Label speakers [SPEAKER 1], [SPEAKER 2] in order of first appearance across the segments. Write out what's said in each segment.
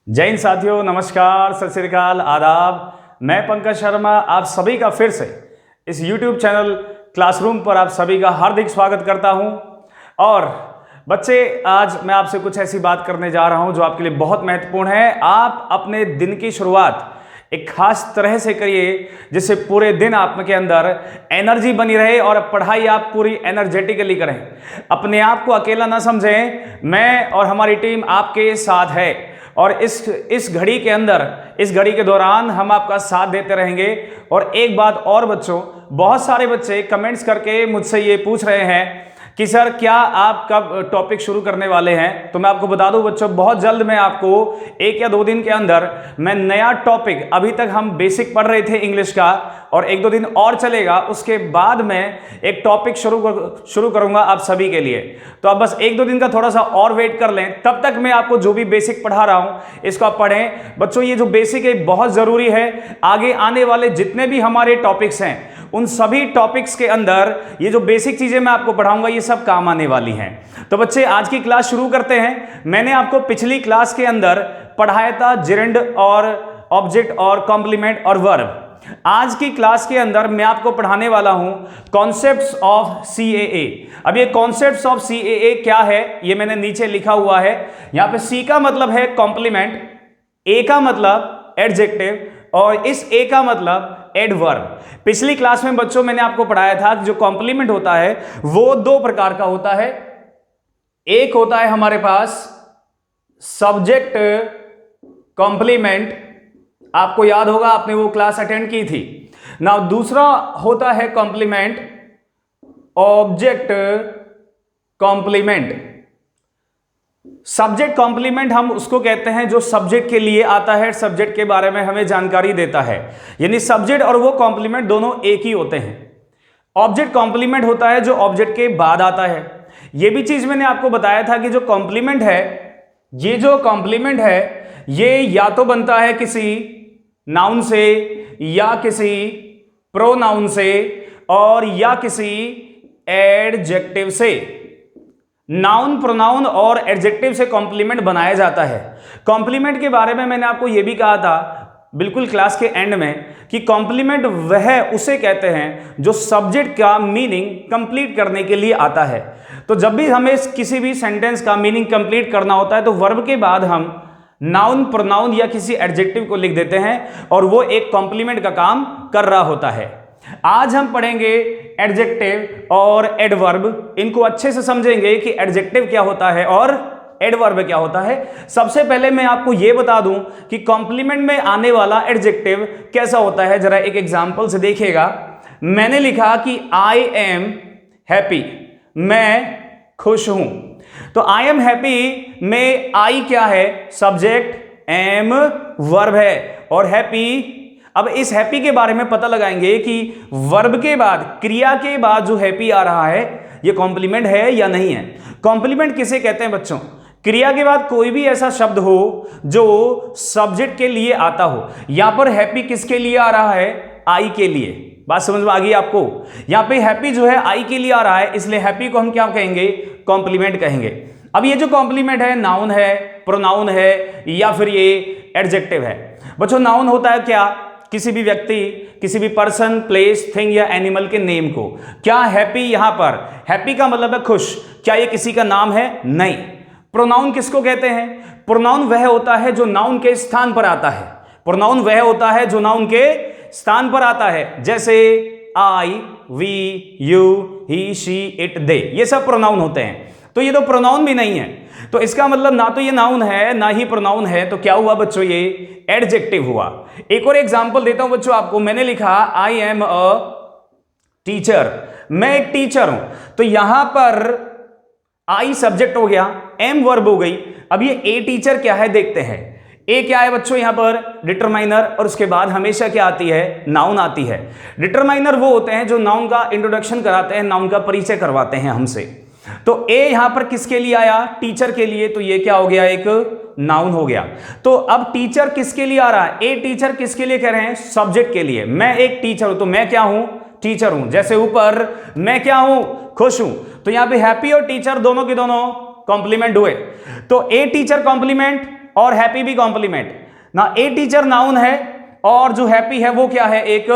[SPEAKER 1] जय हिंद साथियों, नमस्कार, सत श्री अकाल, आदाब। मैं पंकज शर्मा आप सभी का फिर से इस YouTube चैनल क्लासरूम पर आप सभी का हार्दिक स्वागत करता हूं। और बच्चे, आज मैं आपसे कुछ ऐसी बात करने जा रहा हूं जो आपके लिए बहुत महत्वपूर्ण है। आप अपने दिन की शुरुआत एक खास तरह से करिए जिससे पूरे दिन आपके अंदर एनर्जी बनी रहे और पढ़ाई आप पूरी एनर्जेटिकली करें। अपने आप को अकेला ना समझें, मैं और हमारी टीम आपके साथ है और इस घड़ी के अंदर, इस घड़ी के दौरान हम आपका साथ देते रहेंगे। और एक बात और बच्चों, बहुत सारे बच्चे कमेंट्स करके मुझसे ये पूछ रहे हैं कि सर क्या आप कब टॉपिक शुरू करने वाले हैं। तो मैं आपको बता दूं बच्चों, बहुत जल्द मैं आपको 1 या 2 दिन के अंदर मैं नया टॉपिक, अभी तक हम बेसिक पढ़ रहे थे इंग्लिश का और 1-2 दिन और चलेगा, उसके बाद मैं एक टॉपिक शुरू करूंगा आप सभी के लिए। तो आप बस 1-2 दिन का थोड़ा सा और वेट कर लें, तब तक मैं आपको जो भी बेसिक पढ़ा रहा हूं इसको आप पढ़ें। बच्चों, ये जो बेसिक है बहुत जरूरी है। आगे आने वाले जितने भी हमारे टॉपिक्स हैं उन सभी टॉपिक्स के अंदर ये जो बेसिक चीजें मैं आपको पढ़ाऊंगा ये सब काम आने वाली हैं। तो बच्चे, आज की क्लास शुरू करते हैं। मैंने आपको पिछली क्लास के अंदर पढ़ाया था जिरेंड और ऑब्जेक्ट और कॉम्प्लीमेंट और वर्ब। आज की क्लास के अंदर मैं आपको पढ़ाने वाला हूं कॉन्सेप्ट्स ऑफ सीएए। अब ये कॉन्सेप्ट्स ऑफ सीएए क्या है ये मैंने नीचे लिखा हुआ है। यहां पे सी का मतलब है कॉम्प्लीमेंट, ए का मतलब एडजेक्टिव और इस ए का मतलब एडवर्ब। पिछली क्लास में बच्चों मैंने आपको पढ़ाया था कि जो कॉम्प्लीमेंट होता है वो 2 प्रकार का होता है। एक होता है हमारे पास सब्जेक्ट कॉम्प्लीमेंट, आपको याद होगा आपने वो क्लास अटेंड की थी ना। दूसरा होता है complement object complement. Subject complement हम उसको कहते हैं जो सब्जेक्ट के लिए आता है, सब्जेक्ट के बारे में हमें जानकारी देता है। यानी सब्जेक्ट और वो कॉम्प्लीमेंट दोनों एक ही होते हैं। ऑब्जेक्ट कॉम्प्लीमेंट होता है जो ऑब्जेक्ट के बाद आता है। ये भी चीज मैंने आपको बताया था कि जो कॉम्प्लीमेंट है, ये जो कॉम्प्लीमेंट है ये या तो बनता है किसी नाउन से या किसी प्रोनाउन से और या किसी एडजेक्टिव से। नाउन, प्रोनाउन और एडजेक्टिव से कॉम्प्लीमेंट बनाया जाता है। कॉम्प्लीमेंट के बारे में मैंने आपको यह भी कहा था बिल्कुल क्लास के एंड में कि कॉम्प्लीमेंट वह उसे कहते हैं जो सब्जेक्ट का मीनिंग कंप्लीट करने के लिए आता है। तो जब भी हमें किसी भी सेंटेंस का मीनिंग कंप्लीट करना होता है तो वर्ब के बाद हम नाउन, प्रोनाउन या किसी एडजेक्टिव को लिख देते हैं और वो एक कॉम्प्लीमेंट का काम कर रहा होता है। आज हम पढ़ेंगे एडजेक्टिव और एडवर्ब। इनको अच्छे से समझेंगे कि एडजेक्टिव क्या होता है और एडवर्ब क्या होता है। सबसे पहले मैं आपको यह बता दूं कि कॉम्प्लीमेंट में आने वाला एडजेक्टिव कैसा होता है। जरा एक एग्जांपल से देखिएगा। मैंने लिखा कि आई एम हैप्पी, मैं खुश हूं। तो आई एम हैप्पी में आई क्या है? सब्जेक्ट, एम वर्ब है और हैप्पी। अब इस हैप्पी के बारे में पता लगाएंगे कि वर्ब के बाद, क्रिया के बाद जो हैप्पी आ रहा है ये कॉम्प्लीमेंट है या नहीं है। कॉम्प्लीमेंट किसे कहते हैं बच्चों? क्रिया के बाद कोई भी ऐसा शब्द हो जो सब्जेक्ट के लिए आता हो। यहां पर हैप्पी किसके लिए आ रहा है? आई के लिए। बात समझ में आ गई आपको? यहां पे हैप्पी जो है आई के लिए आ रहा है, इसलिए हैप्पी को हम क्या कहेंगे? कॉम्प्लीमेंट कहेंगे। अब ये जो कॉम्प्लीमेंट है नाउन है, प्रोनाउन है या फिर ये एडजेक्टिव है। बच्चों, नाउन होता है क्या? किसी भी व्यक्ति, किसी भी पर्सन, प्लेस, थिंग या एनिमल के नेम को। क्या हैप्पी, यहां पर हैप्पी का मतलब है खुश, क्या ये किसी का नाम है? नहीं। प्रोनाउन किसको कहते हैं? प्रोनाउन वह होता है जो नाउन के स्थान पर आता है। प्रोनाउन वह होता है जो नाउन के स्थान पर आता है, जैसे I, we, you, he, she, it, they, ये सब प्रोनाउन होते हैं। तो ये तो प्रोनाउन भी नहीं है, तो इसका मतलब ना तो ये नाउन है ना ही प्रोनाउन है। तो क्या हुआ बच्चों? ये एडजेक्टिव हुआ। एक और एग्जांपल देता हूं बच्चों आपको। मैंने लिखा आई एम अ टीचर, मैं एक टीचर हूं। तो यहां पर आई सब्जेक्ट हो गया, एम वर्ब हो गई। अब ये ए टीचर क्या है देखते हैं। ए क्या है बच्चों? यहां पर डिटरमाइनर और उसके बाद हमेशा क्या आती है? नाउन आती है। डिटरमाइनर वो होते हैं जो नाउन का इंट्रोडक्शन कराते हैं, नाउन का परिचय करवाते हैं हमसे। तो ए यहां पर किसके लिए आया? टीचर के लिए। तो ये क्या हो गया? एक नाउन हो गया। तो अब टीचर किसके लिए आ रहा है? ए टीचर किसके लिए कह रहे हैं? सब्जेक्ट के लिए। मैं एक टीचर हूं, तो मैं क्या हूं? टीचर हूं। जैसे ऊपर मैं क्या हूं? खुश हूं। तो यहां पे हैप्पी और टीचर दोनों के दोनों कॉम्प्लीमेंट हुए। तो ए टीचर कॉम्प्लीमेंट, और हैप्पी भी कॉम्प्लीमेंट ना। ए टीचर नाउन है और जो हैप्पी है वो क्या है, एक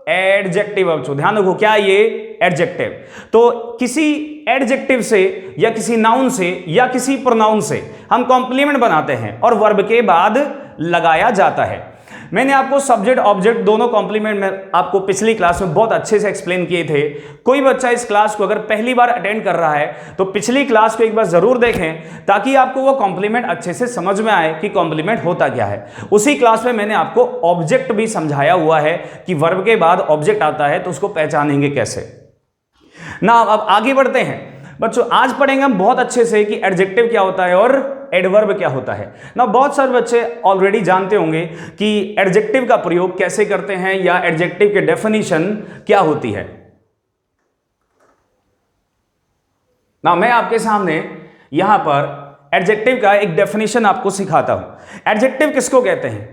[SPEAKER 1] एडजेक्टिव। बच्चों ध्यान रखो, क्या ये एडजेक्टिव। तो किसी एडजेक्टिव से या किसी नाउन से या किसी प्रोनाउन से हम कॉम्प्लीमेंट बनाते हैं और वर्ब के बाद लगाया जाता है। मैंने आपको सब्जेक्ट ऑब्जेक्ट दोनों कॉम्प्लीमेंट में आपको पिछली क्लास में बहुत अच्छे से एक्सप्लेन किए थे। कोई बच्चा इस क्लास को अगर पहली बार अटेंड कर रहा है तो पिछली क्लास को एक बार जरूर देखें ताकि आपको वो कॉम्प्लीमेंट अच्छे से समझ में आए कि कॉम्प्लीमेंट होता क्या है। उसी क्लास में मैंने आपको ऑब्जेक्ट भी समझाया हुआ है कि वर्ब के बाद ऑब्जेक्ट आता है तो उसको पहचानेंगे कैसे ना। अब आगे बढ़ते हैं बच्चों, आज पढ़ेंगे हम बहुत अच्छे से कि एडजेक्टिव क्या होता है और एडवर्ब क्या होता है ना। बहुत सारे बच्चे ऑलरेडी जानते होंगे कि एडजेक्टिव का प्रयोग कैसे करते हैं या एडजेक्टिव की डेफिनेशन क्या होती है ना। मैं आपके सामने यहां पर एडजेक्टिव का एक डेफिनेशन आपको सिखाता हूं। एडजेक्टिव किसको कहते हैं?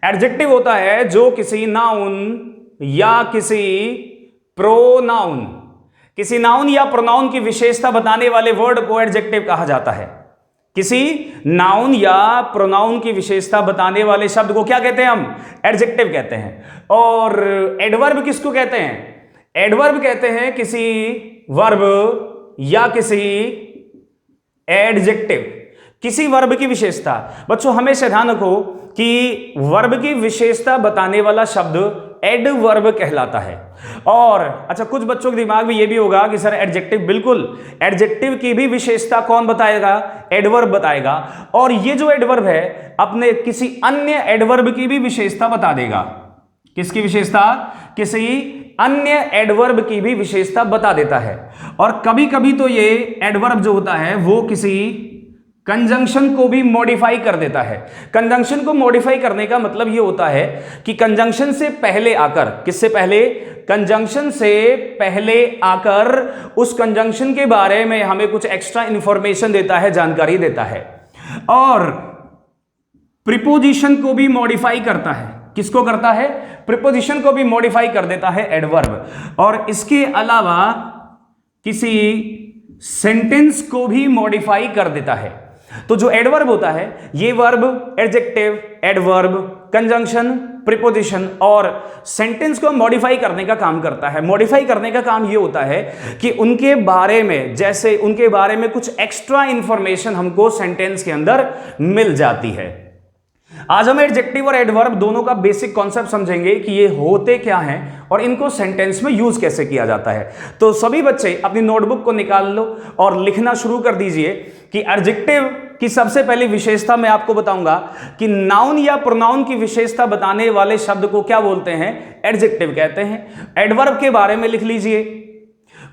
[SPEAKER 1] एडजेक्टिव होता है जो किसी नाउन या किसी प्रोनाउन, किसी नाउन या प्रोनाउन की विशेषता बताने वाले वर्ड को एडजेक्टिव कहा जाता है। किसी नाउन या प्रोनाउन की विशेषता बताने वाले शब्द को क्या कहते हैं? हम एडजेक्टिव कहते हैं। और एडवर्ब किसको कहते हैं? एडवर्ब कहते हैं किसी वर्ब या किसी एडजेक्टिव, किसी वर्ब की विशेषता। बच्चों हमेशा ध्यान रखो कि वर्ब की विशेषता बताने वाला शब्द एडवर्ब कहलाता है। और अच्छा, कुछ बच्चों के दिमाग में यह भी होगा कि सर एडजेक्टिव, बिल्कुल एडजेक्टिव की भी विशेषता कौन बताएगा? एडवर्ब बताएगा। और ये जो एडवर्ब है अपने किसी अन्य एडवर्ब की भी विशेषता बता देगा। किसकी विशेषता? किसी अन्य एडवर्ब की भी विशेषता बता देता है। और कभी कभी तो ये एडवर्ब जो होता है वो किसी कंजंक्शन को भी मॉडिफाई कर देता है। कंजंक्शन को मॉडिफाई करने का मतलब ये होता है कि कंजंक्शन से पहले आकर, किससे पहले? कंजंक्शन से पहले आकर उस कंजंक्शन के बारे में हमें कुछ एक्स्ट्रा इंफॉर्मेशन देता है, जानकारी देता है। और प्रीपोजिशन को भी मॉडिफाई करता है। किसको करता है? प्रीपोजिशन को भी मॉडिफाई कर देता है एडवर्ब। और इसके अलावा किसी सेंटेंस को भी मॉडिफाई कर देता है। तो जो एडवर्ब होता है ये verb, adjective, adverb, conjunction, preposition और सेंटेंस को मॉडिफाई करने का काम करता है। मॉडिफाई करने का काम ये होता है कि उनके बारे में, जैसे उनके बारे में कुछ एक्स्ट्रा इंफॉर्मेशन हमको सेंटेंस के अंदर मिल जाती है। आज हम एडजेक्टिव और एडवर्ब दोनों का बेसिक कॉन्सेप्ट समझेंगे कि ये होते क्या हैं और इनको सेंटेंस में यूज कैसे किया जाता है। तो सभी बच्चे अपनी नोटबुक को निकाल लो और लिखना शुरू कर दीजिए कि एडजेक्टिव की सबसे पहली विशेषता मैं आपको बताऊंगा कि नाउन या प्रोनाउन की विशेषता बताने वाले शब्द को क्या बोलते हैं? एडजेक्टिव कहते हैं। एडवर्ब के बारे में लिख लीजिए।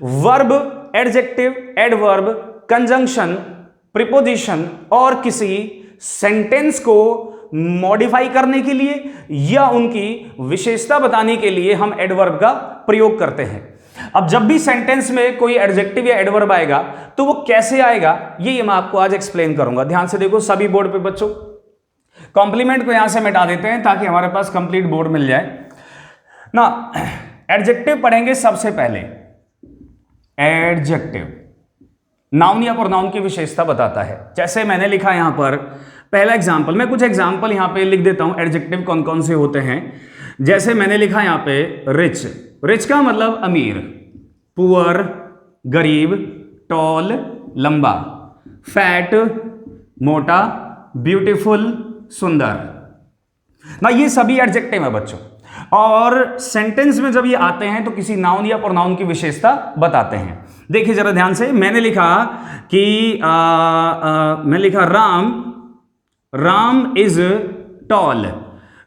[SPEAKER 1] Verb, adjective, adverb, conjunction, preposition और किसी सेंटेंस को मॉडिफाई करने के लिए या उनकी विशेषता बताने के लिए हम एडवर्ब का प्रयोग करते हैं। अब जब भी सेंटेंस में कोई एडजेक्टिव या एडवर्ब आएगा तो वो कैसे आएगा ये मैं आपको आज एक्सप्लेन करूंगा। ध्यान से देखो सभी बोर्ड पे बच्चों। कॉम्प्लीमेंट को यहां से मिटा देते हैं ताकि हमारे पास कंप्लीट बोर्ड मिल जाए ना। एडजेक्टिव पढ़ेंगे सबसे पहले। एडजेक्टिव नाउन या प्रोनाउन की विशेषता बताता है। जैसे मैंने लिखा यहां पर पहला एग्जाम्पल, मैं कुछ एग्जाम्पल यहां पे लिख देता हूं एडजेक्टिव कौन कौन से होते हैं। जैसे मैंने लिखा यहां पे रिच। रिच का मतलब अमीर, पुअर गरीब, टॉल लंबा, फैट मोटा, ब्यूटीफुल सुंदर ना, ये सभी एडजेक्टिव है बच्चों। और सेंटेंस में जब ये आते हैं तो किसी नाउन या प्रोनाउन की विशेषता बताते हैं। देखिए जरा ध्यान से, मैंने लिखा कि मैं लिखा राम इज टॉल,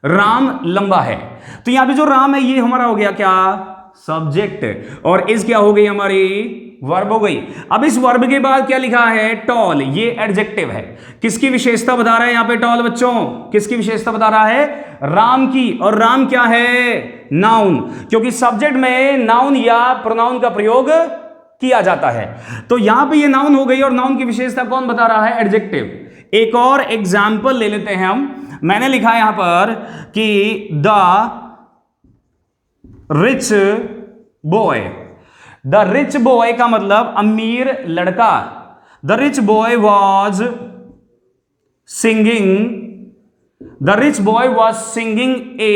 [SPEAKER 1] राम लंबा है। तो यहां पे जो राम है ये हमारा हो गया क्या? सब्जेक्ट। और इज क्या हो गई? हमारी वर्ब हो गई। अब इस वर्ब के बाद क्या लिखा है? टॉल, ये एडजेक्टिव है। किसकी विशेषता बता रहा है यहां पे टॉल बच्चों? किसकी विशेषता बता रहा है? राम की। और राम क्या है? नाउन, क्योंकि सब्जेक्ट में नाउन या प्रोनाउन का प्रयोग किया जाता है। तो यहां पे ये नाउन हो गई और नाउन की विशेषता कौन बता रहा है? एडजेक्टिव। एक और एग्जाम्पल ले लेते हैं हम। मैंने लिखा यहां पर कि the rich boy. The rich boy का मतलब अमीर लड़का। The rich boy was singing, the rich boy was singing a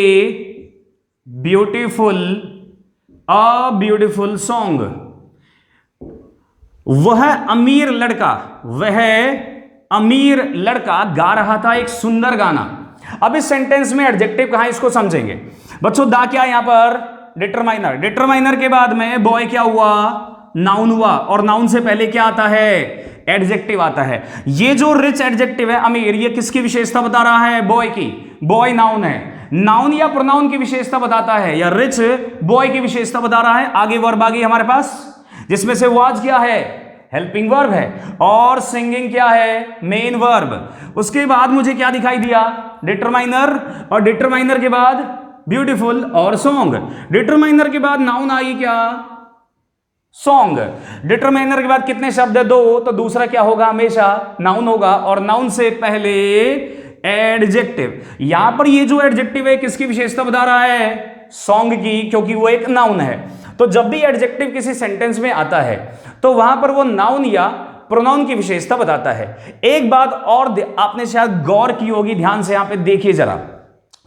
[SPEAKER 1] beautiful song. वह अमीर लड़का गा रहा था एक सुंदर गाना। अब इस सेंटेंस में एडजेक्टिव कहां, इसको समझेंगे बच्चों। दा क्या यहां पर, डिटरमाइनर। डिटरमाइनर के बाद में बॉय क्या हुआ, नाउन हुआ, और नाउन से पहले क्या आता है, एडजेक्टिव आता है। ये जो रिच एडजेक्टिव है अमीर, ये किसकी विशेषता बता रहा है, बॉय की। बॉय नाउन है, नाउन या प्रोनाउन की विशेषता बताता है, या रिच बॉय की विशेषता बता रहा है। आगे वर्ब आ गई हमारे पास, जिसमें से वाज क्या है, हेल्पिंग वर्ब है, और सिंगिंग क्या है, मेन वर्ब। उसके बाद मुझे क्या दिखाई दिया, डिटरमाइनर, और डिटरमाइनर के बाद ब्यूटीफुल और सॉन्ग। डिटरमाइनर के बाद नाउन आई क्या, सॉन्ग। डिटरमाइनर के बाद कितने शब्द है, दो, तो दूसरा क्या होगा, हमेशा नाउन होगा, और नाउन से पहले एडजेक्टिव। यहां पर ये जो एडजेक्टिव है किसकी विशेषता बता रहा है, सॉन्ग की, क्योंकि वो एक नाउन है। तो जब भी एडजेक्टिव किसी सेंटेंस में आता है तो वहां पर वो नाउन या प्रोनाउन की विशेषता बताता है। एक बात और आपने शायद गौर की होगी, ध्यान से यहां पे देखिए जरा।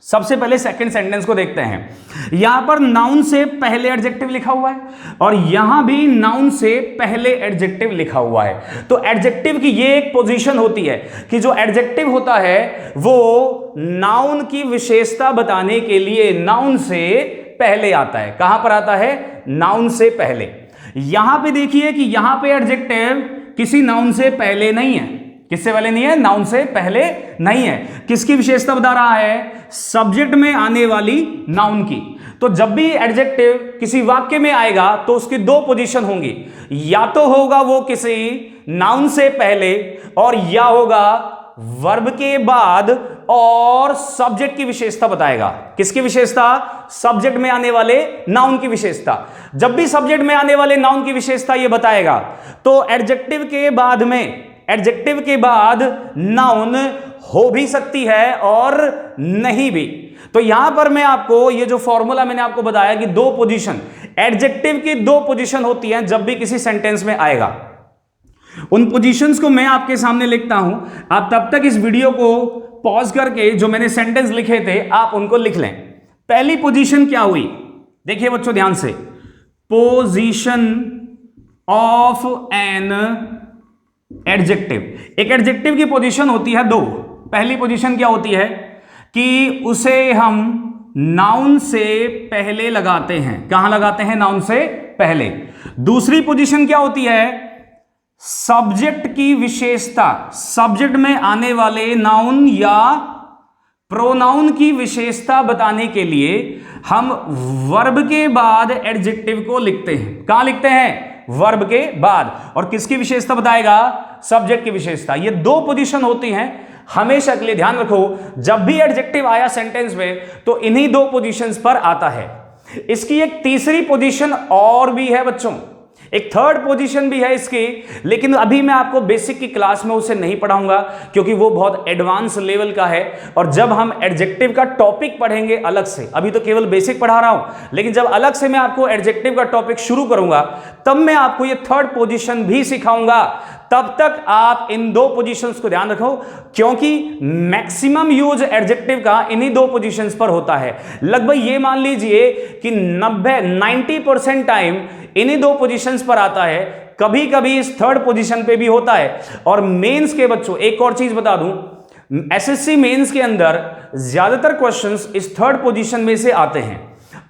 [SPEAKER 1] सबसे पहले सेकंड सेंटेंस को देखते हैं। यहां पर नाउन से पहले एडजेक्टिव लिखा हुआ है, और यहां भी नाउन से पहले एडजेक्टिव लिखा हुआ है। तो एडजेक्टिव की ये एक पोजीशन होती है कि जो एडजेक्टिव होता है वो नाउन की विशेषता बताने के लिए नाउन से पहले आता है। कहां पर आता है, नाउन से पहले। यहां पे देखिए कि यहां पे एडजेक्टिव किसी नाउन से पहले नहीं है। किससे पहले नहीं है, नाउन से पहले नहीं है। किसकी विशेषता बता रहा है, सब्जेक्ट में आने वाली नाउन की। तो जब भी एडजेक्टिव किसी वाक्य में आएगा तो उसकी दो पोजीशन होंगी, या तो होगा वो किसी नाउन से पहले, और या होगा वर्ब के बाद, और सब्जेक्ट की विशेषता बताएगा। किसकी विशेषता, सब्जेक्ट में आने वाले नाउन की विशेषता। जब भी सब्जेक्ट में आने वाले नाउन की विशेषता ये बताएगा तो एडजेक्टिव के बाद नाउन हो भी सकती है और नहीं भी। तो यहां पर मैं आपको ये जो फॉर्मूला मैंने आपको बताया कि दो पोजीशन, एडजेक्टिव की दो पोजीशन होती हैं जब भी किसी सेंटेंस में आएगा। उन पोजीशंस को मैं आपके सामने लिखता हूं, आप तब तक इस वीडियो को पॉज करके जो मैंने सेंटेंस लिखे थे आप उनको लिख लें। पहली पोजीशन क्या हुई, देखिए बच्चों ध्यान से, पोजीशन ऑफ एन एडजेक्टिव। एक एडजेक्टिव की पोजीशन होती है दो। पहली पोजीशन क्या होती है कि उसे हम नाउन से पहले लगाते हैं। कहां लगाते हैं, नाउन से पहले। दूसरी पोजीशन क्या होती है, सब्जेक्ट की विशेषता, सब्जेक्ट में आने वाले नाउन या प्रोनाउन की विशेषता बताने के लिए हम वर्ब के बाद एडजेक्टिव को लिखते हैं। कहां लिखते हैं, वर्ब के बाद। और किसकी विशेषता बताएगा, सब्जेक्ट की विशेषता। ये दो पोजीशन होती हैं, हमेशा के लिए ध्यान रखो। जब भी एडजेक्टिव आया सेंटेंस में तो इन्हीं दो पोजीशंस पर आता है। इसकी एक तीसरी पोजीशन और भी है बच्चों, एक थर्ड पोजीशन भी है इसकी, लेकिन अभी मैं आपको बेसिक की क्लास में उसे नहीं पढ़ाऊंगा क्योंकि वो बहुत एडवांस लेवल का है। और जब हम एडजेक्टिव का टॉपिक पढ़ेंगे अलग से, अभी तो केवल बेसिक पढ़ा रहा हूं, लेकिन जब अलग से मैं आपको एडजेक्टिव का टॉपिक शुरू करूंगा तब मैं आपको ये थर्ड पोजीशन भी सिखाऊंगा। तब तक आप इन दो पोजीशंस को ध्यान रखो, क्योंकि मैक्सिमम यूज एडजेक्टिव का इन्हीं दो पोजीशंस पर होता है। लगभग ये मान लीजिए कि 90% टाइम इन्हीं दो पोजीशंस पर आता है, कभी कभी इस थर्ड पोजीशन पे भी होता है। और मेंस के बच्चों एक और चीज बता दूं, एसएससी मेंस के अंदर ज्यादातर क्वेश्चंस इस थर्ड पोजीशन में से आते हैं।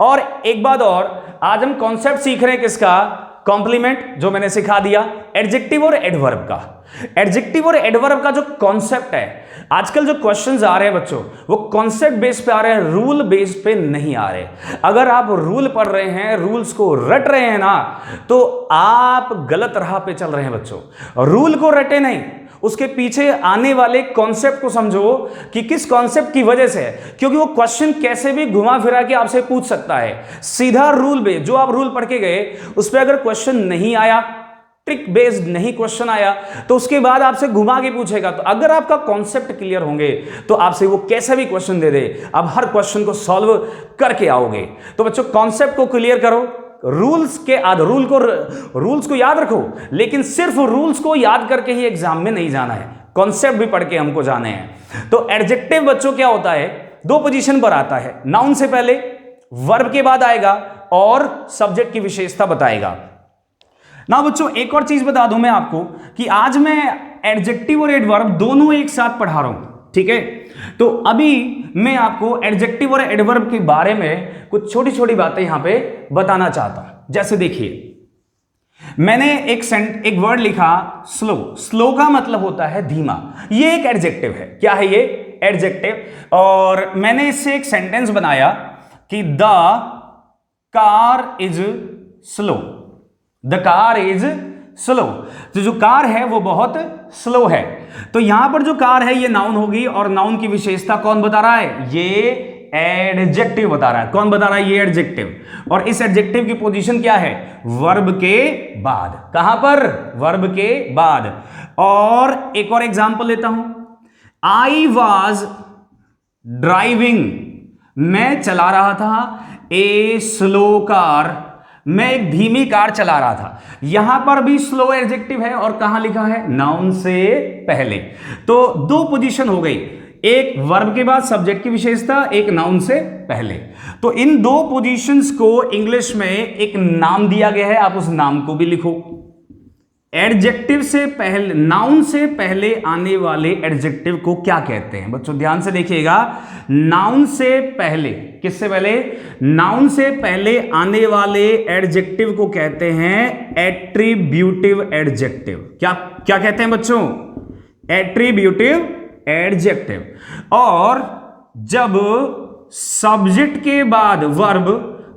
[SPEAKER 1] और एक बात और, आज हम कॉन्सेप्ट सीख रहे हैं किसका, कॉम्प्लीमेंट, जो मैंने सिखा दिया, एडजेक्टिव और एडवर्ब का। एडजेक्टिव और एडवर्ब का जो कॉन्सेप्ट है, आजकल जो क्वेश्चंस आ रहे हैं बच्चों वो कॉन्सेप्ट बेस पे आ रहे हैं, रूल बेस पे नहीं आ रहे। अगर आप रूल पढ़ रहे हैं, रूल्स को रट रहे हैं ना, तो आप गलत राह पे चल रहे हैं बच्चों। रूल को रटे नहीं, उसके पीछे आने वाले कॉन्सेप्ट को समझो कि किस कॉन्सेप्ट की वजह से, क्योंकि वो क्वेश्चन कैसे भी घुमा फिरा के आपसे पूछ सकता है। सीधा रूल बेस्ड जो आप रूल पढ़ के गए उस पर अगर क्वेश्चन नहीं आया, ट्रिक बेस्ड नहीं क्वेश्चन आया, तो उसके बाद आपसे घुमा के पूछेगा। तो अगर आपका कॉन्सेप्ट क्लियर होंगे तो आपसे वो कैसे भी क्वेश्चन दे दे, आप हर क्वेश्चन को सॉल्व करके आओगे। तो बच्चों कॉन्सेप्ट को क्लियर करो, रूल्स के रूल्स को याद रखो, लेकिन सिर्फ रूल्स को याद करके ही एग्जाम में नहीं जाना है। कॉन्सेप्ट भी पढ़ के हमको जाने हैं। तो एडजेक्टिव बच्चों क्या होता है, दो पोजीशन पर आता है, नाउन से पहले, वर्ब के बाद आएगा और सब्जेक्ट की विशेषता बताएगा। ना बच्चों एक और चीज बता दूं मैं आपको कि आज मैं एडजेक्टिव और एडवर्ब दोनों एक साथ पढ़ा रहा हूं, ठीक है। तो अभी मैं आपको एडजेक्टिव और एडवर्ब के बारे में कुछ छोटी छोटी बातें यहां पे बताना चाहता हूं। जैसे देखिए, मैंने एक वर्ड लिखा स्लो। स्लो का मतलब होता है धीमा, ये एक एडजेक्टिव है। क्या है ये? एडजेक्टिव। और मैंने इससे एक सेंटेंस बनाया कि the car is slow, the car is slow. तो जो कार है वो बहुत स्लो है। तो यहां पर जो कार है ये नाउन होगी और नाउन की विशेषता कौन बता रहा है? ये एडजेक्टिव बता रहा है। कौन बता रहा है? ये एडजेक्टिव। और इस एडजेक्टिव की पोजीशन क्या है? वर्ब के बाद। कहां पर? वर्ब के बाद। और एक और एग्जांपल लेता हूं, आई वॉज ड्राइविंग, मैं चला रहा था, ए स्लो कार, मैं एक धीमी कार चला रहा था। यहां पर भी स्लो एडजेक्टिव है और कहां लिखा है? नाउन से पहले। तो दो पोजीशन हो गई, एक वर्ब के बाद सब्जेक्ट की विशेषता, एक नाउन से पहले। तो इन दो पोजीशंस को इंग्लिश में एक नाम दिया गया है, आप उस नाम को भी लिखो। एडजेक्टिव से पहले, नाउन से पहले आने वाले एडजेक्टिव को क्या कहते हैं? बच्चों ध्यान से देखिएगा, नाउन से पहले, किससे पहले? नाउन से पहले आने वाले एडजेक्टिव को कहते हैं एट्रीब्यूटिव एडजेक्टिव। क्या क्या कहते हैं बच्चों? Attributive adjective. और जब सब्जेक्ट के बाद वर्ब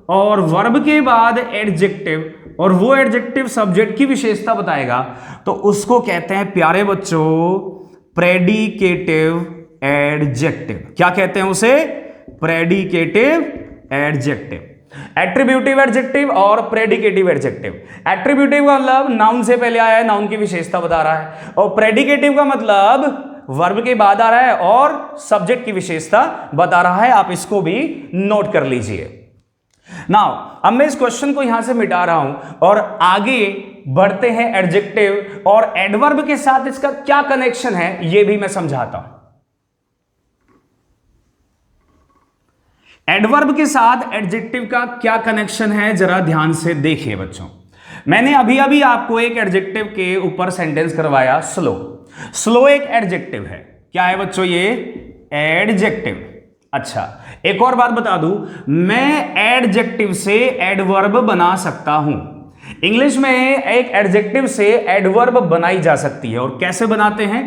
[SPEAKER 1] और वर्ब के बाद एडजेक्टिव और वो एडजेक्टिव सब्जेक्ट की विशेषता बताएगा तो उसको कहते हैं प्यारे बच्चों प्रेडिकेटिव एडजेक्टिव। क्या कहते हैं उसे? Predicative adjective. एट्रीब्यूटिव एडजेक्टिव और प्रेडिकेटिव एडजेक्टिव। एट्रीब्यूटिव का मतलब नाउन से पहले आया है, नाउन की विशेषता बता रहा है, और प्रेडिकेटिव का मतलब वर्ब के बाद आ रहा है और सब्जेक्ट की विशेषता बता रहा है। आप इसको भी नोट कर लीजिए। नाउ अब मैं इस क्वेश्चन को यहां से मिटा रहा हूं और आगे बढ़ते हैं एडजेक्टिव और एडवर्ब के साथ इसका क्या कनेक्शन है ये भी मैं समझाता हूं। एडवर्ब के साथ एडजेक्टिव का क्या कनेक्शन है जरा ध्यान से देखिए बच्चों। मैंने अभी अभी आपको एक एडजेक्टिव के ऊपर सेंटेंस करवाया स्लो। स्लो एक एडजेक्टिव है। क्या है बच्चों? ये एडजेक्टिव। अच्छा एक और बात बता दूं, मैं एडजेक्टिव से एडवर्ब बना सकता हूं। इंग्लिश में एक एडजेक्टिव से एडवर्ब बनाई जा सकती है। और कैसे बनाते हैं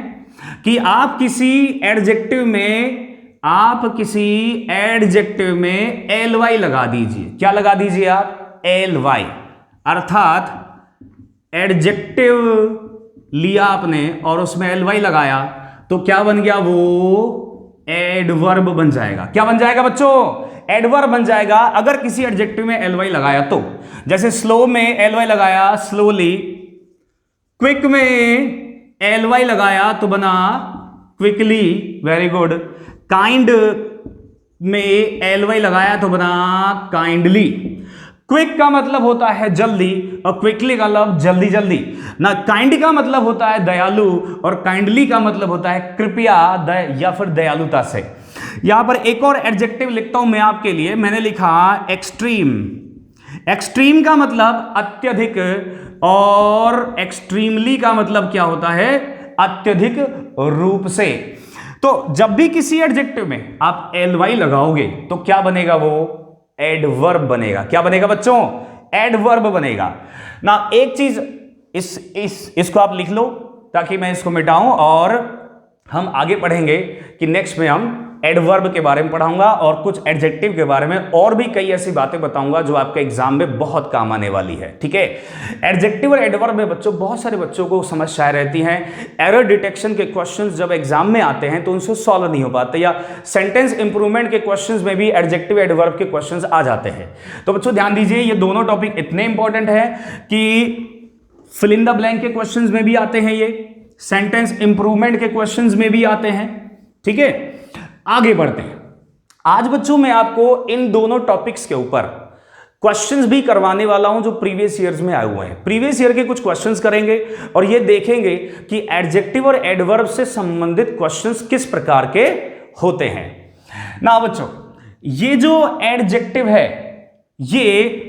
[SPEAKER 1] कि आप किसी एडजेक्टिव में एल लगा दीजिए। क्या लगा दीजिए आप? L Y. अर्थात एडजेक्टिव लिया आपने और उसमें एल वाई लगाया तो क्या बन गया? वो एडवर्ब बन जाएगा। क्या बन जाएगा बच्चों? एडवर्ब बन जाएगा अगर किसी एडजेक्टिव में एल वाई लगाया तो। जैसे स्लो में एल वाई लगाया स्लोली, क्विक में एल वाई लगाया तो बना क्विकली, वेरी गुड। काइंड में एल वाई लगाया तो बना काइंडली। क्विक का मतलब होता है जल्दी और क्विकली का मतलब जल्दी जल्दी ना। काइंड का मतलब होता है दयालु और काइंडली का मतलब होता है कृपया या फिर दयालुता से। यहां पर एक और एडजेक्टिव लिखता हूं मैं आपके लिए। मैंने लिखा एक्सट्रीम। एक्सट्रीम का मतलब अत्यधिक और एक्सट्रीमली का मतलब क्या होता है? अत्यधिक रूप से। तो जब भी किसी एडजेक्टिव में आप एल वाई लगाओगे तो क्या बनेगा? वो एडवर्ब बनेगा। क्या बनेगा बच्चों? एडवर्ब बनेगा ना। एक चीज इसको आप लिख लो ताकि मैं इसको मिटाऊं और हम आगे पढ़ेंगे कि नेक्स्ट में हम एडवर्ब के बारे में पढ़ाऊंगा और कुछ एडजेक्टिव के बारे में और भी कई ऐसी बातें बताऊंगा जो आपके एग्जाम में बहुत काम आने वाली है। ठीक है, एडजेक्टिव और एडवर्ब में बच्चों बहुत सारे बच्चों को समस्याएं रहती हैं। एरर डिटेक्शन के क्वेश्चंस जब एग्जाम में आते हैं तो उनसे सॉल्व नहीं हो पाते, या सेंटेंस इंप्रूवमेंट के क्वेश्चंस में भी एडजेक्टिव एडवर्ब के क्वेश्चंस आ जाते हैं। तो बच्चों ध्यान दीजिए, ये दोनों टॉपिक इतने इंपॉर्टेंट है कि फिल इन द ब्लैंक के क्वेश्चंस में भी आते हैं, ये सेंटेंस इंप्रूवमेंट के क्वेश्चंस में भी आते हैं। ठीक है, आगे बढ़ते हैं। आज बच्चों मैं आपको इन दोनों टॉपिक्स के ऊपर क्वेश्चंस भी करवाने वाला हूं जो प्रीवियस ईयर्स में आए हुए हैं। प्रीवियस ईयर के कुछ क्वेश्चंस करेंगे और ये देखेंगे कि एडजेक्टिव और एडवर्ब से संबंधित क्वेश्चंस किस प्रकार के होते हैं ना बच्चों। ये जो एडजेक्टिव है ये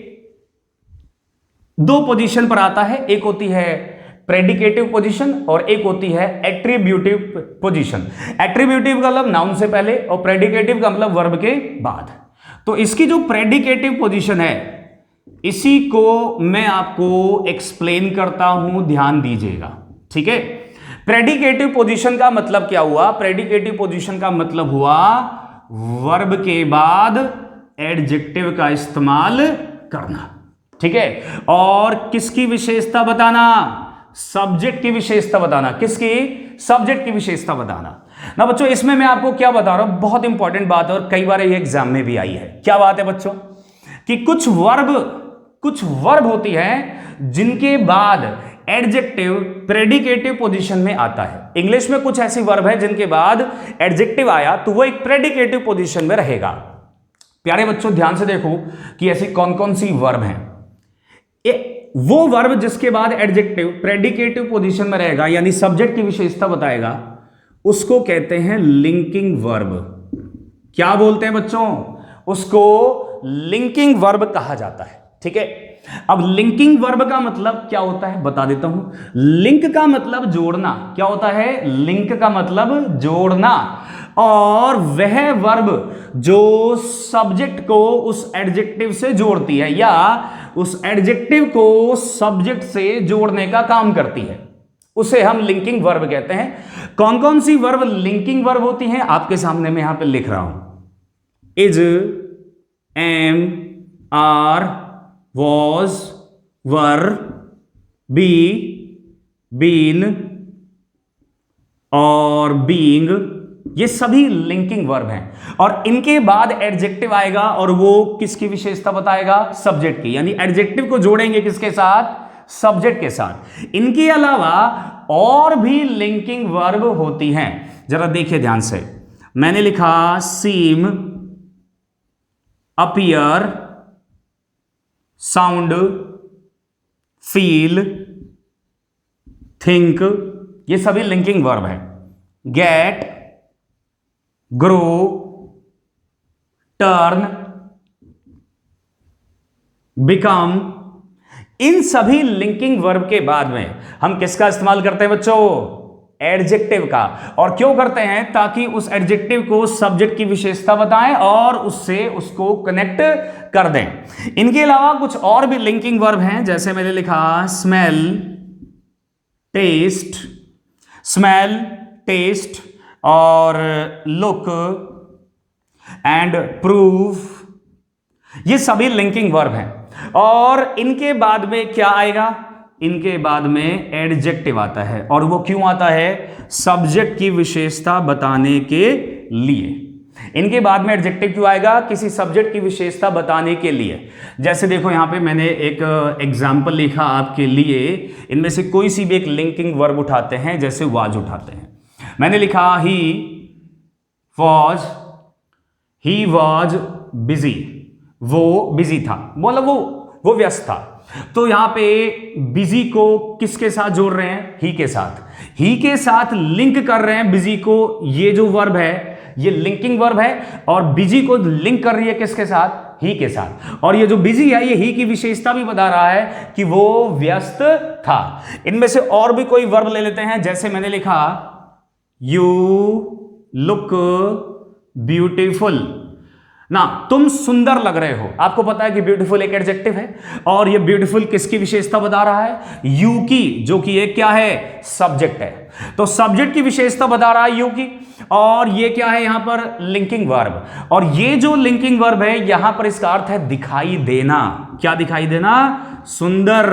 [SPEAKER 1] दो पोजीशन पर आता है, एक होती है प्रेडिकेटिव पोजीशन और एक होती है एट्रीब्यूटिव पोजीशन। एट्रीब्यूटिव का मतलब नाउन से पहले और प्रेडिकेटिव का मतलब वर्ब के बाद। तो इसकी जो प्रेडिकेटिव पोजीशन है इसी को मैं आपको एक्सप्लेन करता हूं, ध्यान दीजिएगा, ठीक है। प्रेडिकेटिव पोजीशन का मतलब क्या हुआ? प्रेडिकेटिव पोजीशन का मतलब हुआ वर्ब के बाद एडजेक्टिव का इस्तेमाल करना, ठीक है। और किसकी विशेषता बताना? सब्जेक्ट की विशेषता बताना। किसकी? सब्जेक्ट की विशेषता बताना ना बच्चों। इसमें मैं आपको क्या बता रहा हूं, बहुत इंपॉर्टेंट बात है और कई बार ये एग्जाम में भी आई है। क्या बात है बच्चों? कि कुछ वर्ब होती है जिनके बाद एडजेक्टिव प्रेडिकेटिव पोजीशन में आता है। इंग्लिश में कुछ ऐसी वर्ब है जिनके बाद एडजेक्टिव आया तो वो एक प्रेडिकेटिव पोजीशन में रहेगा। प्यारे बच्चों ध्यान से देखो कि ऐसी कौन कौन सी वर्ब हैं। वो वर्ब जिसके बाद एडजेक्टिव प्रेडिकेटिव पोजीशन में रहेगा यानी सब्जेक्ट की विशेषता बताएगा, उसको कहते हैं लिंकिंग वर्ब। क्या बोलते हैं बच्चों? उसको लिंकिंग वर्ब कहा जाता है, ठीक है। अब लिंकिंग वर्ब का मतलब क्या होता है बता देता हूं। लिंक का मतलब जोड़ना। क्या होता है? लिंक का मतलब जोड़ना। और वह वर्ब जो सब्जेक्ट को उस एडजेक्टिव से जोड़ती है या उस एडजेक्टिव को सब्जेक्ट से जोड़ने का काम करती है, उसे हम लिंकिंग वर्ब कहते हैं। कौन कौन सी वर्ब लिंकिंग वर्ब होती हैं आपके सामने मैं यहां पे लिख रहा हूं। Is, am, are, was, were, be, been और बीइंग, ये सभी लिंकिंग वर्ब हैं। और इनके बाद एडजेक्टिव आएगा और वो किसकी विशेषता बताएगा? सब्जेक्ट की। यानी एडजेक्टिव को जोड़ेंगे किसके साथ? सब्जेक्ट के साथ। इनके अलावा और भी लिंकिंग वर्ब होती हैं। जरा देखिए ध्यान से, मैंने लिखा सीम, अपीयर, साउंड, फील, थिंक, ये सभी लिंकिंग वर्ब हैं। गेट, ग्रो, टर्न, बिकम, इन सभी लिंकिंग वर्ब के बाद में हम किसका इस्तेमाल करते हैं बच्चों? एडजेक्टिव का। और क्यों करते हैं? ताकि उस एडजेक्टिव को सब्जेक्ट की विशेषता बताएं और उससे उसको कनेक्ट कर दें। इनके अलावा कुछ और भी लिंकिंग वर्ब हैं, जैसे मैंने लिखा स्मेल, टेस्ट, स्मेल, टेस्ट और लुक एंड प्रूव, ये सभी लिंकिंग वर्ब हैं। और इनके बाद में क्या आएगा? इनके बाद में एडजेक्टिव आता है। और वो क्यों आता है? सब्जेक्ट की विशेषता बताने के लिए। इनके बाद में एडजेक्टिव क्यों आएगा? किसी सब्जेक्ट की विशेषता बताने के लिए। जैसे देखो यहां पे मैंने एक एग्जाम्पल लिखा आपके लिए, इनमें से कोई सी भी एक लिंकिंग वर्ब उठाते हैं, जैसे वाज उठाते हैं। मैंने लिखा ही वॉज बिजी, वो बिजी था, मतलब वो व्यस्त था। तो यहां पे बिजी को किसके साथ जोड़ रहे हैं? ही के साथ। ही के साथ लिंक कर रहे हैं बिजी को। ये जो वर्ब है ये लिंकिंग वर्ब है और बिजी को लिंक कर रही है किसके साथ? ही के साथ। और ये जो बिजी है ये ही की विशेषता भी बता रहा है कि वो व्यस्त था। इनमें से और भी कोई वर्ब ले लेते हैं, जैसे मैंने लिखा यू लुक ब्यूटीफुल ना, तुम सुंदर लग रहे हो। आपको पता है कि ब्यूटीफुल एक एडजेक्टिव है और ये ब्यूटीफुल किसकी विशेषता बता रहा है? यू की, जो कि एक क्या है? सब्जेक्ट है। तो सब्जेक्ट की विशेषता बता रहा है यू की। और ये क्या है यहां पर? Linking verb. और ये जो लिंकिंग वर्ब है यहां पर इसका अर्थ है दिखाई देना। क्या दिखाई देना? सुंदर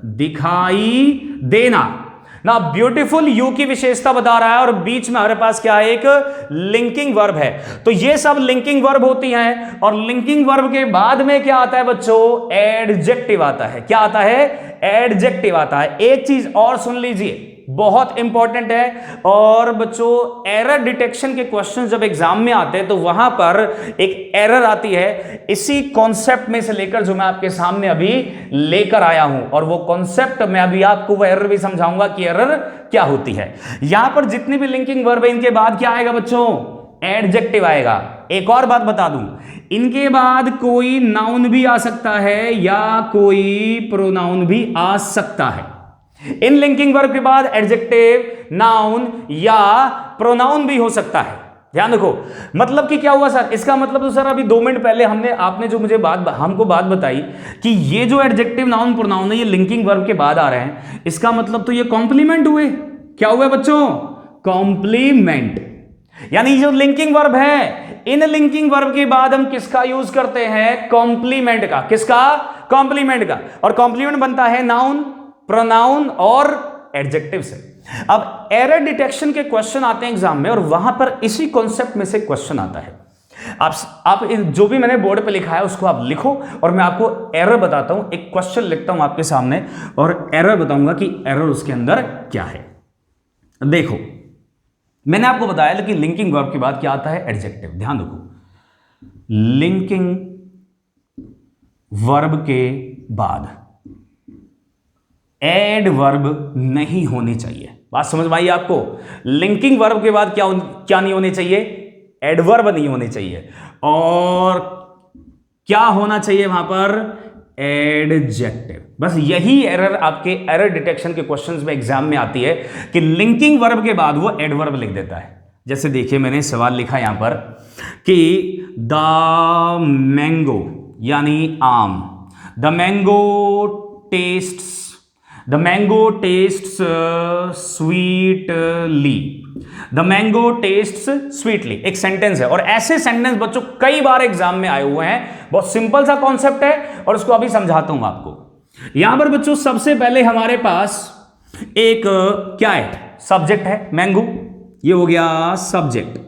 [SPEAKER 1] दिखाई देना ना। ब्यूटीफुल यू की विशेषता बता रहा है और बीच में हमारे पास क्या है? एक लिंकिंग वर्ब है। तो ये सब लिंकिंग वर्ब होती हैं। और लिंकिंग वर्ब के बाद में क्या आता है बच्चों? एडजेक्टिव आता है। क्या आता है? एडजेक्टिव आता है। एक चीज और सुन लीजिए, बहुत इंपॉर्टेंट है। और बच्चों एरर डिटेक्शन के क्वेश्चन जब एग्जाम में आते हैं तो वहां पर एक एरर आती है, इसी कॉन्सेप्ट में से लेकर जो मैं आपके सामने अभी लेकर आया हूं, और वो कॉन्सेप्ट मैं अभी आपको वो एरर भी समझाऊंगा कि एरर क्या होती है। यहां पर जितनी भी लिंकिंग वर्ब है इनके बाद क्या आएगा बच्चों, एडजेक्टिव आएगा। एक और बात बता दूं, इनके बाद कोई नाउन भी आ सकता है या कोई प्रोनाउन भी आ सकता है। इन लिंकिंग वर्ब के बाद एडजेक्टिव, नाउन या प्रोनाउन भी हो सकता है। ध्यान रखो, मतलब कि क्या हुआ सर, इसका मतलब तो सर अभी 2 मिनट पहले आपने जो मुझे हमको बात बताई कि ये जो एडजेक्टिव, नाउन, प्रोनाउन है ये लिंकिंग वर्ब के बाद आ रहे हैं, इसका मतलब तो ये कॉम्प्लीमेंट हुए। क्या हुए बच्चों, कॉम्प्लीमेंट। यानी जो लिंकिंग वर्ब है, इन लिंकिंग वर्ब के बाद हम किसका यूज करते हैं, कॉम्प्लीमेंट का। किसका, कॉम्प्लीमेंट का। और कॉम्प्लीमेंट बनता है नाउन, प्रोनाउन और एडजेक्टिव से। अब एरर डिटेक्शन के क्वेश्चन आते हैं एग्जाम में, और वहां पर इसी कॉन्सेप्ट में से क्वेश्चन आता है। आप जो भी मैंने बोर्ड पे लिखा है उसको आप लिखो, और मैं आपको एरर बताता हूं। एक क्वेश्चन लिखता हूं आपके सामने और एरर बताऊंगा कि एरर उसके अंदर क्या है। देखो, मैंने आपको बताया कि लिंकिंग वर्ब के बाद क्या आता है, एडजेक्टिव। ध्यान रखो, लिंकिंग वर्ब के बाद एडवर्ब नहीं होनी चाहिए। बात समझ में आई आपको? लिंकिंग वर्ब के बाद क्या नहीं होने चाहिए, एडवर्ब नहीं होने चाहिए। और क्या होना चाहिए वहां पर, एडजेक्टिव। बस यही एरर आपके एरर डिटेक्शन के क्वेश्चंस में एग्जाम में आती है कि लिंकिंग वर्ब के बाद वो एडवर्ब लिख देता है। जैसे देखिए, मैंने सवाल लिखा यहां पर कि द मैंगो यानी आम, the mango tests sweetly, the mango tests sweetly. एक सेंटेंस है, और ऐसे सेंटेंस बच्चों कई बार एग्जाम में आए हुए हैं। बहुत सिंपल सा कॉन्सेप्ट है और उसको अभी समझाता हूं आपको। यहां पर बच्चों सबसे पहले हमारे पास एक क्या है, सब्जेक्ट है, मैंगो, ये हो गया सब्जेक्ट।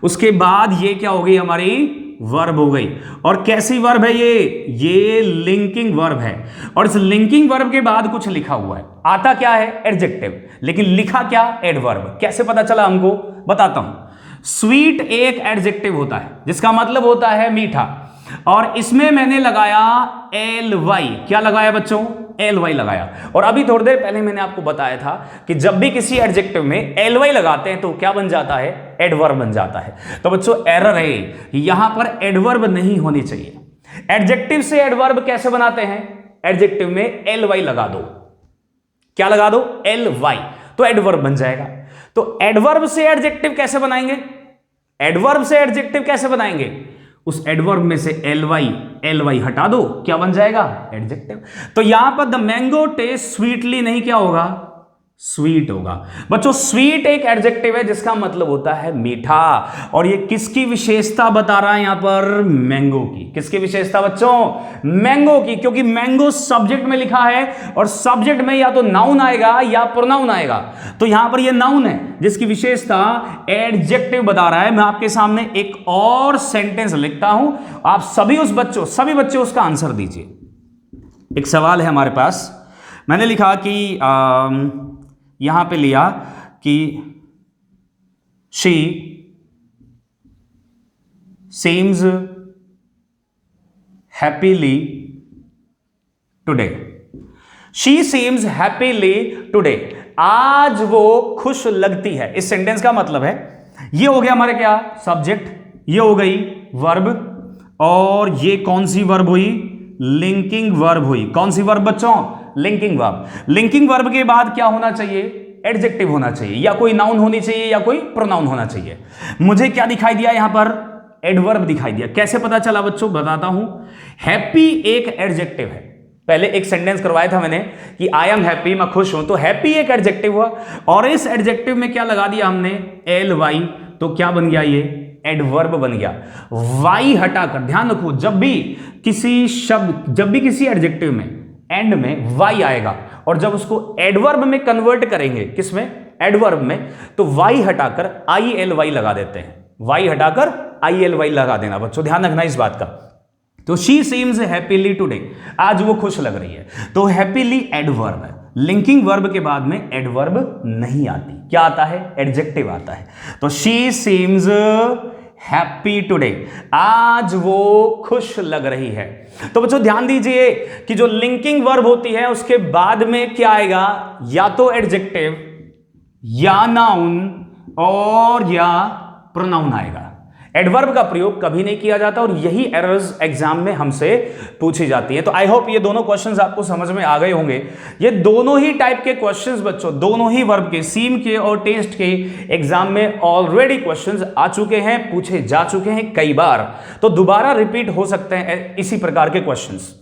[SPEAKER 1] उसके बाद ये क्या हो गई, हमारी वर्ब हो गई। और कैसी वर्ब है ये लिंकिंग वर्ब है। और इस लिंकिंग वर्ब के बाद कुछ लिखा हुआ है, आता क्या है, एडजेक्टिव, लेकिन लिखा क्या, एडवर्ब। कैसे पता चला हमको, बताता हूं। स्वीट एक एडजेक्टिव होता है जिसका मतलब होता है मीठा, और इसमें मैंने लगाया ly। क्या लगाया बच्चों, ly लगाया। और अभी थोड़ी देर पहले मैंने आपको बताया था कि जब भी किसी एडजेक्टिव में ly लगाते हैं तो क्या बन जाता है, एडवर्ब बन जाता है। तो बच्चों एरर है, यहां पर एडवर्ब नहीं होनी चाहिए। एडजेक्टिव से एडवर्ब कैसे बनाते हैं, एडजेक्टिव में ly लगा दो। क्या लगा दो, ly, तो एडवर्ब बन जाएगा। तो एडवर्ब से एडजेक्टिव कैसे बनाएंगे, एडवर्ब से एडजेक्टिव कैसे बनाएंगे, उस एडवर्ब में से ly हटा दो, क्या बन जाएगा, एडजेक्टिव। तो यहां पर द मैंगो टेस्ट स्वीटली नहीं, क्या होगा, स्वीट होगा। बच्चों स्वीट एक एडजेक्टिव है जिसका मतलब होता है मीठा, और ये किसकी विशेषता बता रहा है यहां पर, मैंगो की। किसकी विशेषता बच्चों, मैंगो की, क्योंकि मैंगो सब्जेक्ट में लिखा है, और सब्जेक्ट में या तो नाउन आएगा या प्रोनाउन आएगा। तो यहां पर ये नाउन है जिसकी विशेषता एडजेक्टिव बता रहा है। मैं आपके सामने एक और सेंटेंस लिखता हूं, आप सभी बच्चे उसका आंसर दीजिए। एक सवाल है हमारे पास, मैंने लिखा कि यहां पे लिया कि she seems happily today, she seems happily today, आज वो खुश लगती है। इस सेंटेंस का मतलब है, ये हो गया हमारे क्या, सब्जेक्ट, ये हो गई वर्ब, और ये कौन सी वर्ब हुई, लिंकिंग वर्ब हुई। कौन सी वर्ब बच्चों, लिंकिंग वर्ब। लिंकिंग वर्ब के बाद क्या होना चाहिए, एडजेक्टिव होना चाहिए, या कोई नाउन होनी चाहिए या कोई प्रोनाउन होना चाहिए। मुझे क्या दिखाई दिया यहां पर, एडवर्ब दिखाई दिया। कैसे पता चला बच्चों, बताता हूं। हैप्पी एक एडजेक्टिव है, पहले एक सेंटेंस करवाया था मैंने कि आई एम हैप्पी, मैं खुश हूं, तो हैप्पी एक एडजेक्टिव हुआ, और इस एडजेक्टिव में क्या लगा दिया हमने, ly, तो क्या बन गया, ये एडवर्ब बन गया। y हटाकर, ध्यान रखो, जब भी किसी एडजेक्टिव में एंड में y आएगा, और जब उसको एडवर्ब में कन्वर्ट करेंगे, किसमें, एडवर्ब में, तो y हटाकर ily लगा देते हैं। y हटाकर ily लगा देना बच्चों, ध्यान रखना इस बात का। तो शी सीम्स हैप्पीली टुडे, आज वो खुश लग रही है, तो हैप्पीली एडवर्ब है। लिंकिंग वर्ब के बाद में एडवर्ब नहीं आती, क्या आता है? एडजेक्टिव आता है। तो शी सीम्स हैप्पी टुडे, आज वो खुश लग रही है। तो बच्चों ध्यान दीजिए कि जो लिंकिंग वर्ब होती है उसके बाद में क्या आएगा? या तो एडजेक्टिव या नाउन और या प्रोनाउन आएगा। एडवर्ब का प्रयोग कभी नहीं किया जाता और यही एरर्स एग्जाम में हमसे पूछी जाती है। तो आई होप ये दोनों क्वेश्चंस आपको समझ में आ गए होंगे। ये दोनों ही टाइप के क्वेश्चंस बच्चों, दोनों ही वर्ब के, सीम के और टेस्ट के एग्जाम में ऑलरेडी क्वेश्चंस आ चुके हैं, पूछे जा चुके हैं कई बार, तो दोबारा रिपीट हो सकते हैं इसी प्रकार के क्वेश्चंस।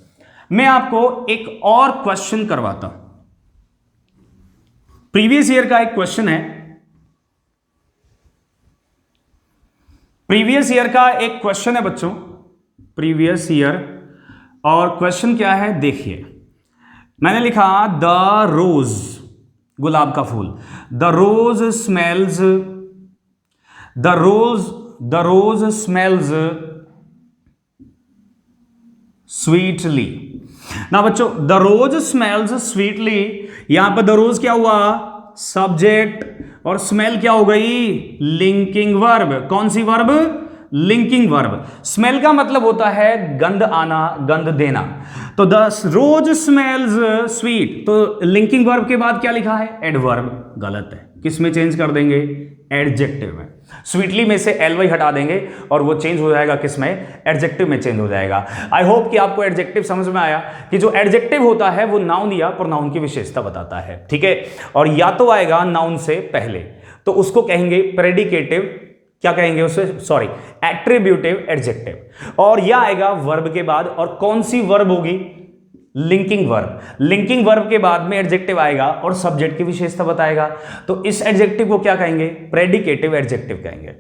[SPEAKER 1] मैं आपको एक और क्वेश्चन करवाता हूं। प्रीवियस ईयर का एक क्वेश्चन है, प्रीवियस ईयर का एक क्वेश्चन है बच्चों, प्रीवियस ईयर। और क्वेश्चन क्या है देखिए, मैंने लिखा द रोज, गुलाब का फूल, the rose smells, the rose smells sweetly. ना बच्चों, द रोज स्मेल्स स्वीटली, यहां पर द रोज क्या हुआ? सब्जेक्ट, और स्मेल क्या हो गई? Linking verb. कौन सी वर्ब? Linking verb. स्मेल का मतलब होता है गंध आना, गंध देना। तो द रोज स्मेल्स स्वीट, तो लिंकिंग वर्ब के बाद क्या लिखा है? एडवर्ब। गलत है, किस में चेंज कर देंगे? एडजेक्टिव में। स्वीटली में से एल वाई हटा देंगे और वो चेंज हो जाएगा किस में? एडजेक्टिव में चेंज हो जाएगा। आई होप कि आपको एडजेक्टिव समझ में आया कि जो एडजेक्टिव होता है वो नाउन या प्रोनाउन की विशेषता बताता है, ठीक है। और या तो आएगा नाउन से पहले, तो उसको कहेंगे प्रेडिकेटिव, क्या कहेंगे उसे? Sorry, attributive adjective. और या आएगा वर्ब के बाद, और कौन सी वर्ब होगी? Linking verb. लिंकिंग वर्ब के बाद में एडजेक्टिव आएगा और सब्जेक्ट की विशेषता बताएगा, तो इस एडजेक्टिव को क्या कहेंगे? प्रेडिकेटिव एडजेक्टिव कहेंगे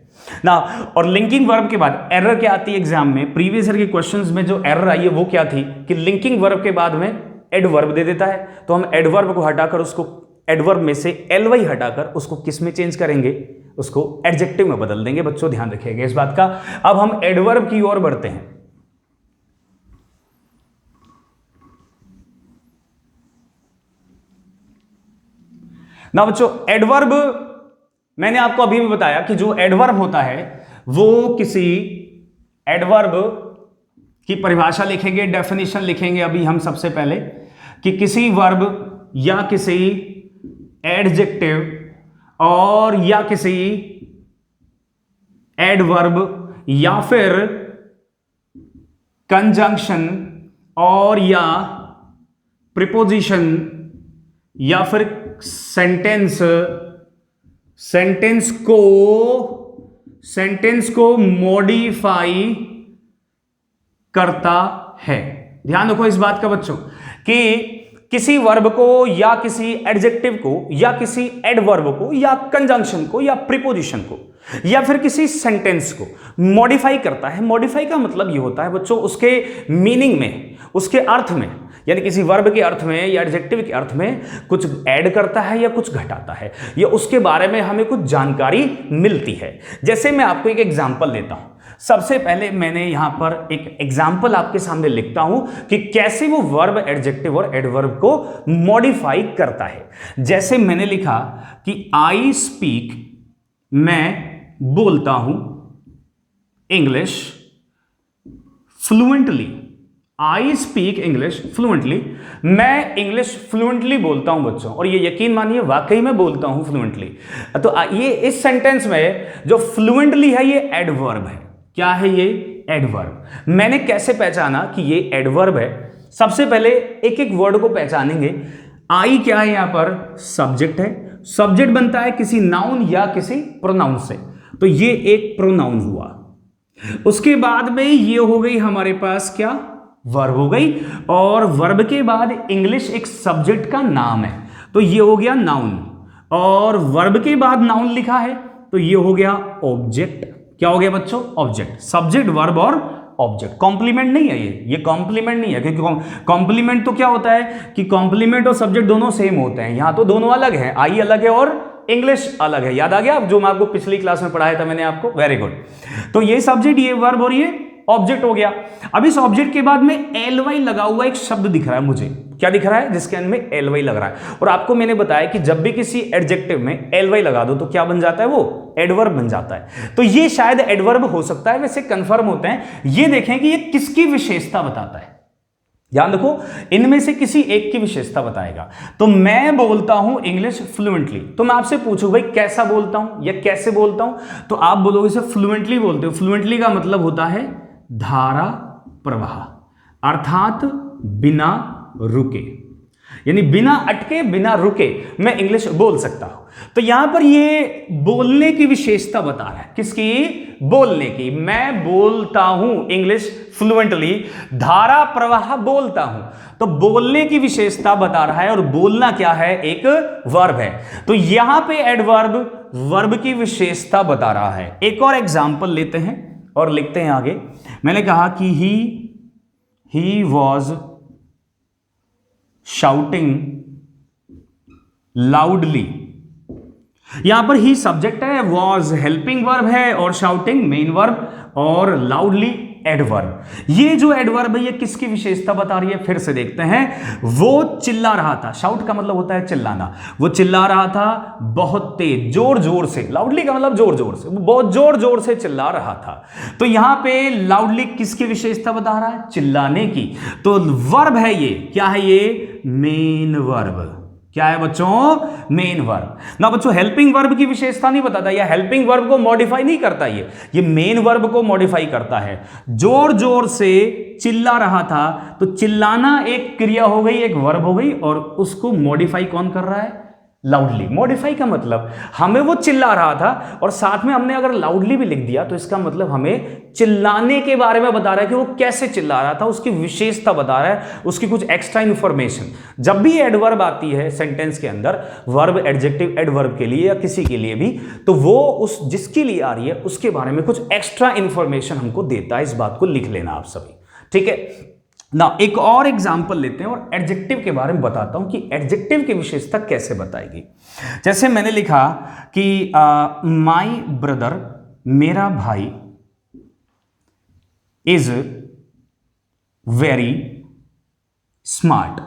[SPEAKER 1] ना। और लिंकिंग वर्ब के बाद एरर क्या आती है एग्जाम में? प्रीवियस ईयर के क्वेश्चंस में जो एरर आई है वो क्या थी कि लिंकिंग वर्ब के बाद में एडवर्ब दे देता है, तो हम एडवर्ब को हटाकर उसको, एडवर्ब में से एलवाई हटाकर उसको किस में चेंज करेंगे? उसको एडजेक्टिव में बदल देंगे। बच्चों ध्यान रखिएगा इस बात का। अब हम एडवर्ब की ओर बढ़ते हैं। ना बच्चों, एडवर्ब मैंने आपको अभी भी बताया कि जो एडवर्ब होता है वो किसी एडवर्ब की परिभाषा लिखेंगे, डेफिनेशन लिखेंगे अभी हम सबसे पहले, कि किसी वर्ब या किसी एडजेक्टिव और या किसी एडवर्ब या फिर कंजंक्शन और या प्रीपोजिशन या फिर सेंटेंस को मॉडिफाई करता है। ध्यान रखो इस बात का बच्चों कि किसी वर्ब को या किसी एडजेक्टिव को या किसी एडवर्ब को या कंजंक्शन को या प्रीपोजिशन को या फिर किसी सेंटेंस को मॉडिफाई करता है। मॉडिफाई का मतलब ये होता है बच्चों उसके मीनिंग में, उसके अर्थ में, यानी किसी वर्ब के अर्थ में या एडजेक्टिव के अर्थ में कुछ ऐड करता है या कुछ घटाता है, या उसके बारे में हमें कुछ जानकारी मिलती है। जैसे मैं आपको एक एग्जांपल देता हूं। सबसे पहले मैंने यहां पर एक एग्जांपल आपके सामने लिखता हूं कि कैसे वो वर्ब एडजेक्टिव और एडवर्ब को मॉडिफाई करता है। जैसे मैंने लिखा कि आई स्पीक, मैं बोलता हूं English fluently. I speak English fluently, मैं इंग्लिश फ्लुएंटली बोलता हूं बच्चों, और ये यकीन मानिए वाकई में बोलता हूं फ्लुएंटली। तो ये इस सेंटेंस में जो फ्लुएंटली है ये एडवर्ब है। क्या है ये? एडवर्ब। मैंने कैसे पहचाना कि ये एडवर्ब है? सबसे पहले एक एक वर्ड को पहचानेंगे। आई क्या है? यहां पर सब्जेक्ट है। सब्जेक्ट बनता है किसी नाउन या किसी प्रोनाउन से, तो ये एक प्रोनाउन हुआ। उसके बाद में ये हो गई हमारे पास क्या? वर्ब हो गई। और वर्ब के बाद इंग्लिश एक सब्जेक्ट का नाम है, तो ये हो गया नाउन। और वर्ब के बाद नाउन लिखा है, तो ये हो गया ऑब्जेक्ट। क्या हो गया बच्चों? ऑब्जेक्ट। सब्जेक्ट, वर्ब और ऑब्जेक्ट। कॉम्प्लीमेंट नहीं है ये कॉम्प्लीमेंट नहीं है, क्योंकि कॉम्प्लीमेंट तो क्या होता है कि कॉम्प्लीमेंट और सब्जेक्ट दोनों सेम होते हैं। यहां तो दोनों अलग हैं, आई अलग है और इंग्लिश अलग है। याद आ गया जो मैं आपको पिछली क्लास में पढ़ाया था मैंने आपको? Very good. तो ये सब्जेक्ट, ये वर्ब और ये ऑब्जेक्ट हो गया। अब इस ऑब्जेक्ट के बाद में एल वाई लगा हुआ एक शब्द दिख रहा है मुझे, क्या दिख रहा है, जिसके एंड में एल वाई लग रहा है। और आपको मैंने बताया कि जब भी किसी एडजेक्टिव में एल वाई लगा दो तो क्या बन जाता है, वो एडवर्ब बन जाता है। तो ये शायद एडवर्ब हो सकता है, वैसे कंफर्म होते हैं। ये देखें कि ये किसकी विशेषता बताता है, ध्यान रखो, इनमें से किसी एक की विशेषता बताएगा। तो मैं बोलता हूं इंग्लिश फ्लुएंटली, तो मैं आपसे पूछूं भाई कैसा बोलता हूं या कैसे बोलता हूं, तो आप बोलोगे इसे फ्लुएंटली बोलते हो। फ्लुएंटली का मतलब होता है धारा प्रवाह, अर्थात बिना रुके, यानी बिना अटके बिना रुके मैं इंग्लिश बोल सकता हूं। तो यहां पर ये बोलने की विशेषता बता रहा है, किसकी, बोलने की। मैं बोलता हूं इंग्लिश फ्लुएंटली, धारा प्रवाह बोलता हूं, तो बोलने की विशेषता बता रहा है। और बोलना क्या है, एक वर्ब है। तो यहां पे एडवर्ब वर्ब की विशेषता बता रहा है। एक और एग्जांपल लेते हैं और लिखते हैं आगे। मैंने कहा कि ही वॉज शाउटिंग लाउडली, यहां पर ही सब्जेक्ट है, वॉज हेल्पिंग वर्ब है और शाउटिंग मेन वर्ब और लाउडली एडवर्ब। ये जो एडवर्ब है ये किसकी विशेषता बता रही है, फिर से देखते हैं। वो चिल्ला रहा था, शाउट का मतलब होता है चिल्लाना, वो चिल्ला रहा था बहुत तेज, जोर जोर से, लाउडली का मतलब जोर जोर से, वो बहुत जोर जोर से चिल्ला रहा था। तो यहां पे लाउडली किसकी विशेषता बता रहा है, चिल्लाने की। तो वर्ब है ये, क्या है ये, मेन वर्ब। क्या है बच्चों, मेन वर्ब ना। बच्चों हेल्पिंग वर्ब की विशेषता नहीं बताता, या हेल्पिंग वर्ब को मॉडिफाई नहीं करता, ये मेन वर्ब को मॉडिफाई करता है। जोर जोर से चिल्ला रहा था, तो चिल्लाना एक क्रिया हो गई, एक वर्ब हो गई, और उसको मॉडिफाई कौन कर रहा है, लाउडली। मॉडिफाई का मतलब हमें वो चिल्ला रहा था और साथ में हमने अगर लाउडली भी लिख दिया तो इसका मतलब हमें चिल्लाने के बारे में बता रहा है कि वो कैसे चिल्ला रहा था, उसकी विशेषता बता रहा है, उसकी कुछ एक्स्ट्रा इंफॉर्मेशन। जब भी एडवर्ब आती है सेंटेंस के अंदर, वर्ब एडजेक्टिव एडवर्ब के लिए या किसी के लिए भी, तो वो उस जिसके लिए आ रही है उसके बारे में कुछ एक्स्ट्रा इंफॉर्मेशन हमको देता है। इस बात को लिख लेना आप सभी, ठीक है ना। एक और एग्जाम्पल लेते हैं और एडजेक्टिव के बारे में बताता हूं कि एडजेक्टिव की विशेषता कैसे बताएगी। जैसे मैंने लिखा कि माई ब्रदर, मेरा भाई, इज वेरी स्मार्ट,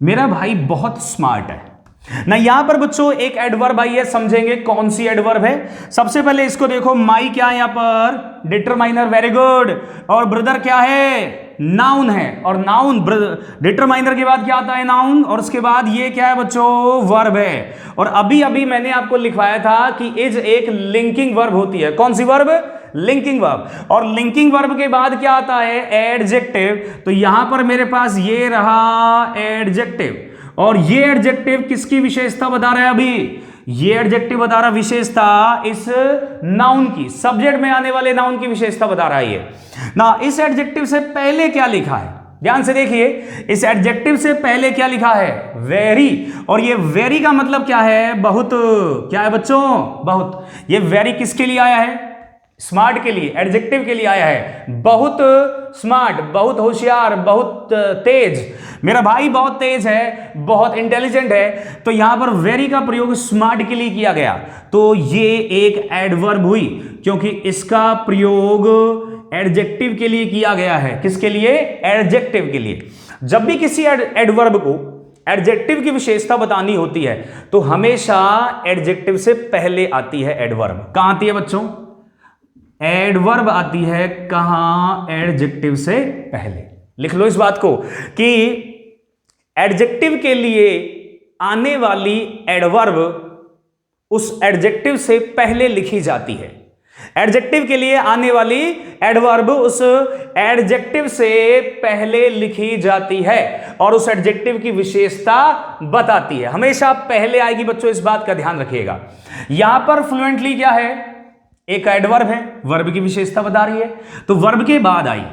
[SPEAKER 1] मेरा भाई बहुत स्मार्ट है ना। यहां पर बच्चों एक एडवर्ब आई है, समझेंगे कौन सी एडवर्ब है। सबसे पहले इसको देखो, माई क्या है यहां पर, डिटरमाइनर, वेरी गुड। और ब्रदर क्या है, नाउन है, और नाउन डिटरमाइनर के बाद क्या आता है, नाउन, और उसके बाद ये क्या है बच्चों, वर्ब है। और अभी अभी मैंने आपको लिखवाया था कि इज एक लिंकिंग वर्ब होती है। कौन सी वर्ब, लिंकिंग वर्ब। और लिंकिंग वर्ब के बाद क्या आता है, एडजेक्टिव। तो यहां पर मेरे पास ये रहा एडजेक्टिव, और ये एडजेक्टिव किसकी विशेषता बता रहा है, अभी ये एडजेक्टिव बता रहा विशेषता इस नाउन की, सब्जेक्ट में आने वाले नाउन की विशेषता बता रहा है ये ना। इस एडजेक्टिव से पहले क्या लिखा है, ध्यान से देखिए, इस एडजेक्टिव से पहले क्या लिखा है, वेरी। और ये वेरी का मतलब क्या है, बहुत। क्या है बच्चों, बहुत। ये वेरी किसके लिए आया है, स्मार्ट के लिए, एडजेक्टिव के लिए आया है। बहुत स्मार्ट, बहुत होशियार, बहुत तेज, मेरा भाई बहुत तेज है, बहुत इंटेलिजेंट है। तो यहां पर वेरी का प्रयोग स्मार्ट के लिए किया गया, तो ये एक एडवर्ब हुई, क्योंकि इसका प्रयोग एडजेक्टिव के लिए किया गया है। किसके लिए, एडजेक्टिव के लिए। जब भी किसी एडवर्ब को एडजेक्टिव की विशेषता बतानी होती है तो हमेशा एडजेक्टिव से पहले आती है एडवर्ब। कहां आती है बच्चों, एडवर्ब आती है कहां, एडजेक्टिव से पहले। लिख लो इस बात को कि एडजेक्टिव के लिए आने वाली एडवर्ब उस एडजेक्टिव से पहले लिखी जाती है। एडजेक्टिव के लिए आने वाली एडवर्ब उस एडजेक्टिव से पहले लिखी जाती है और उस एडजेक्टिव की विशेषता बताती है। हमेशा पहले आएगी बच्चों, इस बात का ध्यान रखिएगा। यहां पर फ्लुएंटली क्या है, एक एडवर्ब है, वर्ब की विशेषता बता रही है, तो वर्ब के बाद आई।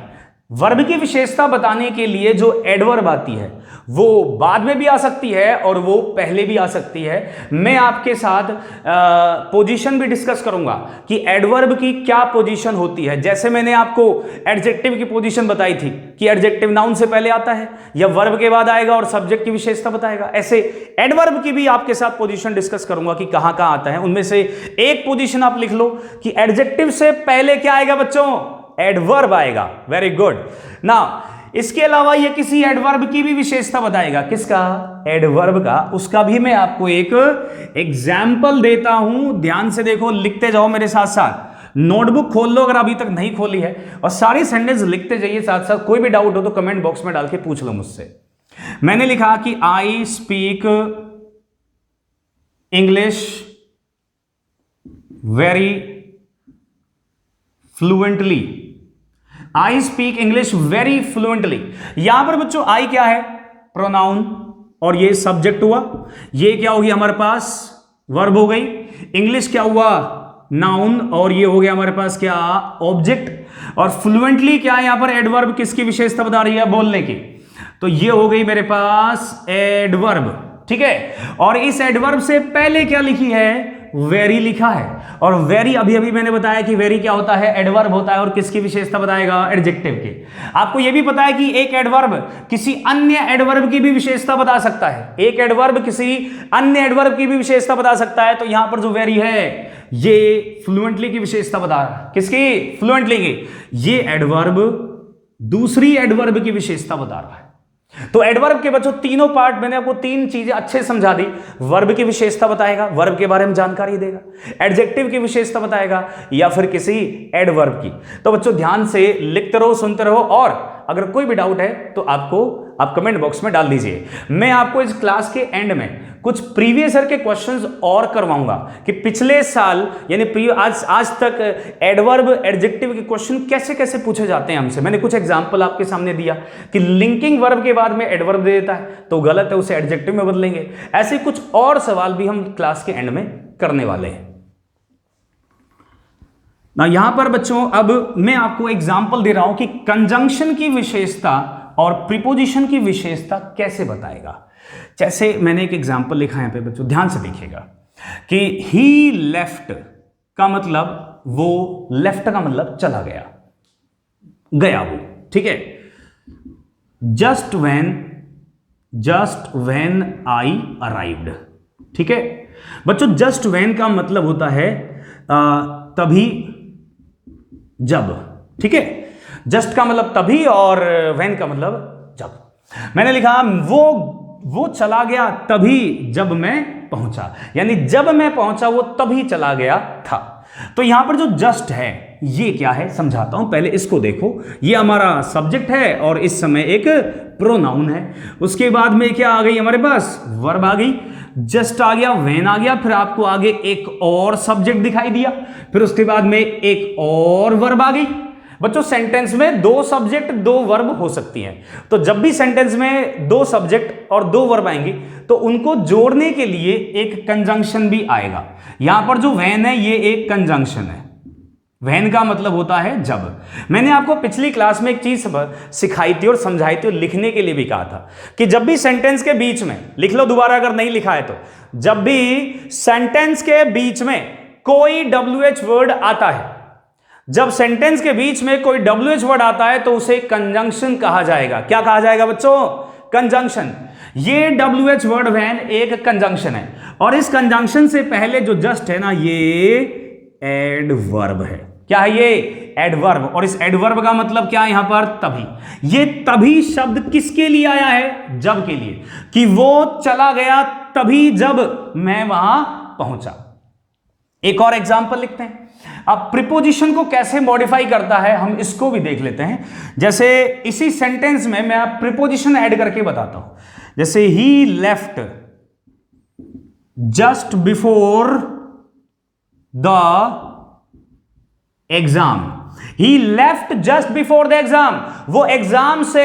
[SPEAKER 1] वर्ब की विशेषता बताने के लिए जो एडवर्ब आती है वो बाद में भी आ सकती है और वो पहले भी आ सकती है। मैं आपके साथ पोजीशन भी डिस्कस करूंगा कि एडवर्ब की क्या पोजीशन होती है। जैसे मैंने आपको एडजेक्टिव की पोजीशन बताई थी कि एडजेक्टिव नाउन से पहले आता है या वर्ब के बाद आएगा और सब्जेक्ट की विशेषता बताएगा, ऐसे एडवर्ब की भी आपके साथ पोजीशन डिस्कस करूंगा कि कहां कहां आता है। उनमें से एक पोजीशन आप लिख लो कि एडजेक्टिव से पहले क्या आएगा बच्चों, एडवर्ब आएगा। Very good. नाउ इसके अलावा ये किसी एडवर्ब की भी विशेषता बताएगा। किसका? एडवर्ब का। उसका भी मैं आपको एक एग्जाम्पल देता हूं, ध्यान से देखो, लिखते जाओ मेरे साथ साथ। नोटबुक खोल लो अगर अभी तक नहीं खोली है, और सारी सेंटेंस लिखते जाइए साथ साथ। कोई भी डाउट हो तो कमेंट बॉक्स में डाल के पूछ लो मुझसे। मैंने लिखा कि I speak English very fluently. I speak English very fluently. यहां पर बच्चों आई क्या है? प्रोनाउन, और ये सब्जेक्ट हुआ। ये क्या होगी हमारे पास? वर्ब हो गई। इंग्लिश क्या हुआ? नाउन, और ये हो गया हमारे पास क्या? ऑब्जेक्ट। और फ्लुएंटली क्या है यहां पर? एडवर्ब। किसकी विशेषता बता रही है? बोलने की। तो ये हो गई मेरे पास एडवर्ब, ठीक है। और इस एडवर्ब से पहले क्या लिखी है? वेरी लिखा है। और वेरी अभी अभी मैंने बताया कि वेरी क्या होता है? एडवर्ब होता है। और किसकी विशेषता बताएगा? एडजेक्टिव के। आपको यह भी पता है कि एक एडवर्ब किसी अन्य एडवर्ब की भी विशेषता बता सकता है। एक एडवर्ब किसी अन्य एडवर्ब की भी विशेषता बता सकता है। तो यहां पर जो वेरी है ये फ्लुएंटली की विशेषता बता रहा है। किसकी? फ्लुएंटली की। ये एडवर्ब दूसरी एडवर्ब की विशेषता बता रहा है। तो एडवर्ब के बच्चों तीनों पार्ट मैंने आपको तीन चीजें अच्छे समझा दी। वर्ब की विशेषता बताएगा, वर्ब के बारे में जानकारी देगा, एडजेक्टिव की विशेषता बताएगा, या फिर किसी एडवर्ब की। तो बच्चों ध्यान से लिखते रहो, सुनते रहो, और अगर कोई भी डाउट है तो आप कमेंट बॉक्स में डाल दीजिए। मैं आपको इस क्लास के एंड में कुछ प्रीवियस ईयर के क्वेश्चंस और करवाऊंगा कि पिछले साल यानी आज तक एडवर्ब एडजेक्टिव के क्वेश्चन कैसे कैसे पूछे जाते हैं हमसे। मैंने कुछ एग्जांपल आपके सामने दिया कि लिंकिंग वर्ब के बाद में एडवर्ब दे देता है तो गलत है, उसे एडजेक्टिव में बदलेंगे। ऐसे कुछ और सवाल भी हम क्लास के एंड में करने वाले हैं ना। यहां पर बच्चों अब मैं आपको एग्जांपल दे रहा हूं कि कंजंक्शन की विशेषता और प्रीपोजिशन की विशेषता कैसे बताएगा। जैसे मैंने एक एग्जांपल लिखा है यहां पे बच्चों, ध्यान से देखिएगा कि ही लेफ्ट का मतलब वो, लेफ्ट का मतलब चला गया, गया वो, ठीक है। जस्ट व्हेन आई अराइव्ड, ठीक है बच्चों। जस्ट व्हेन का मतलब होता है तभी, जब, ठीक है। जस्ट का मतलब तभी और व्हेन का मतलब जब। मैंने लिखा वो चला गया तभी जब मैं पहुंचा, यानी जब मैं पहुंचा वो तभी चला गया था। तो यहां पर जो जस्ट है ये क्या है समझाता हूं, पहले इसको देखो। ये हमारा सब्जेक्ट है और इस समय एक प्रोनाउन है। उसके बाद में क्या आ गई हमारे पास? वर्ब आ गई। जस्ट आ गया, व्हेन आ गया, फिर आपको आगे एक और सब्जेक्ट दिखाई दिया, फिर उसके बाद में एक और वर्ब आ गई। बच्चों सेंटेंस में दो सब्जेक्ट दो वर्ब हो सकती हैं। तो जब भी सेंटेंस में दो सब्जेक्ट और दो वर्ब आएंगी तो उनको जोड़ने के लिए एक कंजंक्शन भी आएगा। यहां पर जो व्हेन है ये एक कंजंक्शन है। व्हेन का मतलब होता है जब। मैंने आपको पिछली क्लास में एक चीज सिखाई थी और समझाई थी और लिखने के लिए भी कहा था कि जब भी सेंटेंस के बीच में, लिख लो दोबारा अगर नहीं लिखा है तो, जब भी सेंटेंस के बीच में कोई WH वर्ड आता है, जब सेंटेंस के बीच में कोई WH वर्ड आता है तो उसे कंजंक्शन कहा जाएगा। क्या कहा जाएगा बच्चों? कंजंक्शन। ये WH वर्ड व्हेन एक कंजंक्शन है और इस कंजंक्शन से पहले जो जस्ट है ना ये एडवर्ब है। क्या है ये? एडवर्ब। और इस एडवर्ब का मतलब क्या है यहां पर? तभी। ये तभी शब्द किसके लिए आया है? जब के लिए, कि वो चला गया तभी जब मैं वहां पहुंचा। एक और एग्जांपल लिखते हैं। अब प्रीपोजिशन को कैसे मॉडिफाई करता है हम इसको भी देख लेते हैं। जैसे इसी सेंटेंस में मैं आप प्रीपोजिशन ऐड करके बताता हूं। जैसे he left just before the exam. He left just before the exam. वो एग्जाम से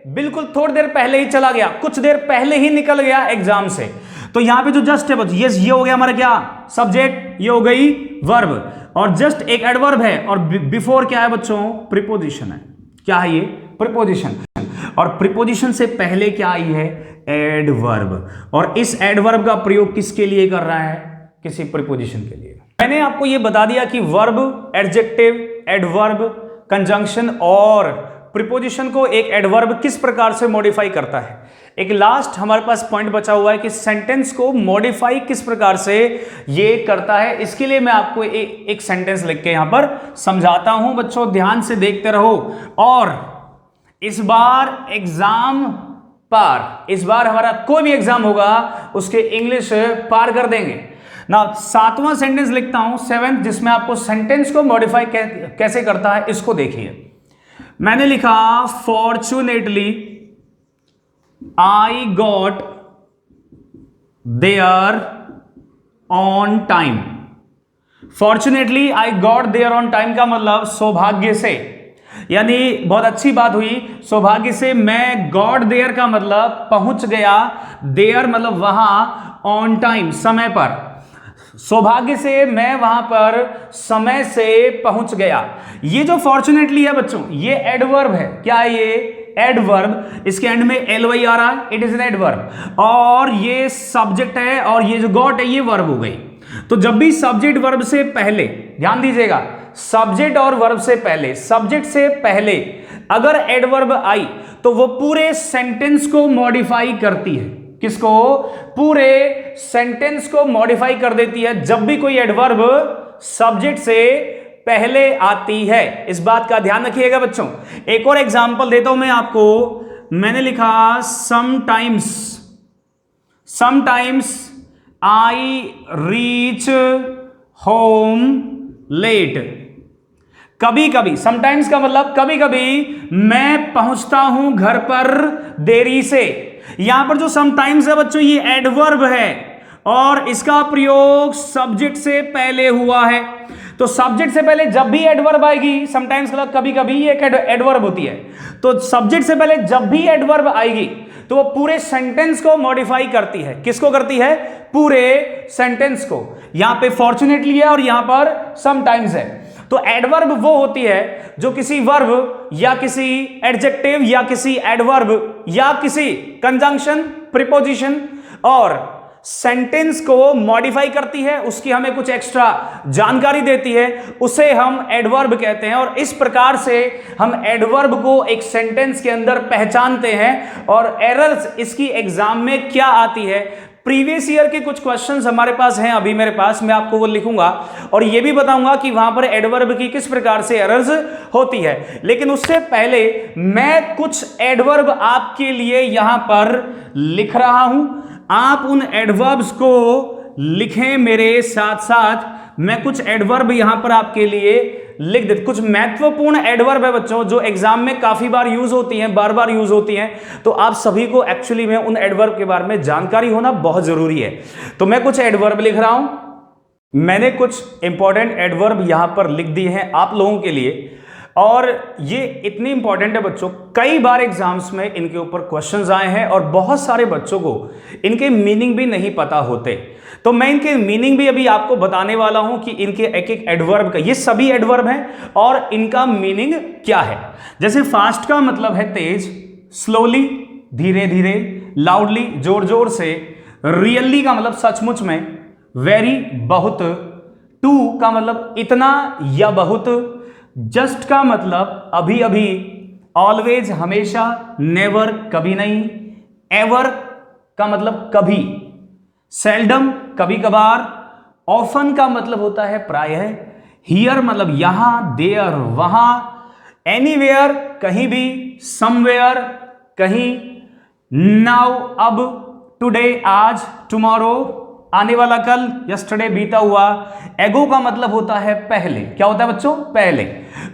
[SPEAKER 1] बिल्कुल थोड़ी देर पहले ही चला गया, कुछ देर पहले ही निकल गया एग्जाम से। तो यहां पे जो जस्ट है बच्चों, ये हो गया हमारा क्या? सब्जेक्ट। ये हो गई वर्ब। और जस्ट एक एडवर्ब है और बिफोर क्या है बच्चों? प्रीपोजिशन है। क्या है ये? प्रीपोजिशन। और प्रीपोजिशन से पहले क्या आई है? एडवर्ब। और इस एडवर्ब का प्रयोग किसके लिए कर रहा है? किसी प्रीपोजिशन के लिए। मैंने आपको यह बता दिया कि वर्ब, एडजेक्टिव, एडवर्ब, कंजंक्शन और प्रीपोजिशन को एक एडवर्ब किस प्रकार से मॉडिफाई करता है। एक लास्ट हमारे पास पॉइंट बचा हुआ है कि सेंटेंस को मॉडिफाई किस प्रकार से ये करता है। इसके लिए मैं आपको एक सेंटेंस लिख के यहां पर समझाता हूं। बच्चों ध्यान से देखते रहो और इस बार एग्जाम पार, इस बार हमारा कोई भी एग्जाम होगा उसके इंग्लिश पार कर देंगे ना। 7वां सेंटेंस लिखता हूं 7th, जिसमें आपको सेंटेंस को मॉडिफाई कैसे करता है इसको देखिए। मैंने लिखा fortunately I got there on time. Fortunately I got there on time का मतलब सौभाग्य से, यानी बहुत अच्छी बात हुई, सौभाग्य से मैं गॉट देयर का मतलब पहुंच गया, देयर मतलब वहां, ऑन टाइम समय पर, सौभाग्य से मैं वहां पर समय से पहुंच गया। ये जो फॉर्चुनेटली है बच्चों ये एडवर्ब है। क्या है ये? एडवर्ब। इसके एंड में ly आ रहा है, इट इज एन एडवर्ब, और ये सब्जेक्ट है और ये जो गॉट है ये वर्ब हो गई। तो जब भी सब्जेक्ट वर्ब से पहले, ध्यान दीजिएगा, सब्जेक्ट और वर्ब से पहले, सब्जेक्ट से पहले अगर एडवर्ब आई तो वो पूरे सेंटेंस को मॉडिफाई करती है। किसको? पूरे सेंटेंस को मॉडिफाई कर देती है जब भी कोई एडवर्ब सब्जेक्ट से पहले आती है। इस बात का ध्यान रखिएगा बच्चों। एक और एग्जांपल देता हूं मैं आपको। मैंने लिखा sometimes I reach home late. कभी कभी, समटाइम्स का मतलब कभी कभी मैं पहुंचता हूं घर पर देरी से। यहां पर जो समटाइम्स है बच्चों ये एडवर्ब है और इसका प्रयोग सब्जेक्ट से पहले हुआ है। तो सब्जेक्ट से पहले जब भी एडवर्ब आएगी, समटाइम्स मतलब कभी कभी, ये एक एडवर्ब होती है। तो सब्जेक्ट से पहले जब भी एडवर्ब आएगी तो वो पूरे सेंटेंस को मॉडिफाई करती है। किसको करती है? पूरे सेंटेंस को। यहां पे फॉर्चुनेटली है और यहां पर समटाइम्स है। तो एडवर्ब वो होती है जो किसी वर्ब या किसी एडजेक्टिव या किसी एडवर्ब या किसी कंजंक्शन, प्रीपोजिशन और सेंटेंस को मॉडिफाई करती है, उसकी हमें कुछ एक्स्ट्रा जानकारी देती है, उसे हम एडवर्ब कहते हैं। और इस प्रकार से हम एडवर्ब को एक सेंटेंस के अंदर पहचानते हैं। और एरर्स इसकी एग्जाम में क्या आती है, प्रीवियस ईयर के कुछ क्वेश्चंस हमारे पास हैं, अभी मेरे पास, मैं आपको वो लिखूंगा और ये भी बताऊंगा कि वहां पर एडवर्ब की किस प्रकार से एरर्स होती है। लेकिन उससे पहले मैं कुछ एडवर्ब आपके लिए यहां पर लिख रहा हूं। आप उन एडवर्ब्स को लिखें मेरे साथ साथ। मैं कुछ एडवर्ब यहां पर आपके लिए लिख देता। कुछ महत्वपूर्ण एडवर्ब है बच्चों जो एग्जाम में काफी बार यूज होती हैं, बार बार यूज होती हैं। तो आप सभी को एक्चुअली में उन एडवर्ब के बारे में जानकारी होना बहुत जरूरी है। तो मैं कुछ एडवर्ब लिख रहा हूं। मैंने कुछ इंपॉर्टेंट एडवर्ब यहां पर लिख दिए हैं आप लोगों के लिए, और ये इतनी इंपॉर्टेंट है बच्चों, कई बार एग्जाम्स में इनके ऊपर क्वेश्चंस आए हैं और बहुत सारे बच्चों को इनके मीनिंग भी नहीं पता होते। तो मैं इनके मीनिंग भी अभी आपको बताने वाला हूं कि इनके एक एक एडवर्ब का, ये सभी एडवर्ब हैं और इनका मीनिंग क्या है। जैसे फास्ट का मतलब है तेज, स्लोली धीरे धीरे, लाउडली जोर जोर से, रियली का मतलब सचमुच में, वेरी बहुत, टू का मतलब इतना या बहुत, जस्ट का मतलब अभी अभी, ऑलवेज हमेशा, नेवर कभी नहीं, एवर का मतलब कभी, सेल्डम कभी कभार, ऑफन का मतलब होता है प्रायः, हियर मतलब यहां, देयर वहां, एनीवेयर कहीं भी, समवेयर कहीं, नाउ अब, टुडे आज, टुमारो आने वाला कल, यस्टरडे बीता हुआ, एगो का मतलब होता है पहले। क्या होता है बच्चों? पहले।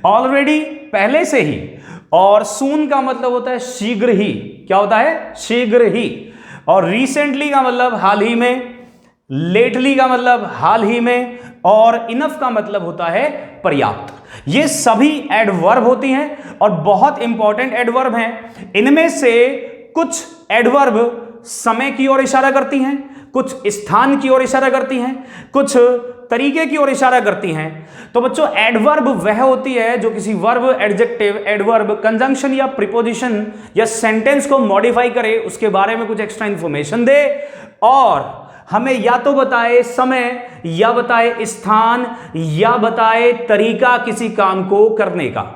[SPEAKER 1] ऑलरेडी पहले से ही, और सून का मतलब होता है शीघ्र ही। क्या होता है? शीघ्र ही। और रिसेंटली का मतलब हाल ही में, लेटली का मतलब हाल ही में, और इनफ का मतलब होता है पर्याप्त। ये सभी एडवर्ब होती हैं और बहुत इंपॉर्टेंट एडवर्ब हैं। इनमें से कुछ एडवर्ब समय की ओर इशारा करती हैं, कुछ स्थान की ओर इशारा करती हैं, कुछ तरीके की ओर इशारा करती हैं। तो बच्चों एडवर्ब वह होती है जो किसी वर्ब, एडजेक्टिव, एडवर्ब, कंजंक्शन या प्रीपोजिशन या सेंटेंस को मॉडिफाई करे, उसके बारे में कुछ एक्स्ट्रा इंफॉर्मेशन दे और हमें या तो बताए समय, या बताए स्थान, या बताए तरीका किसी काम को करने का।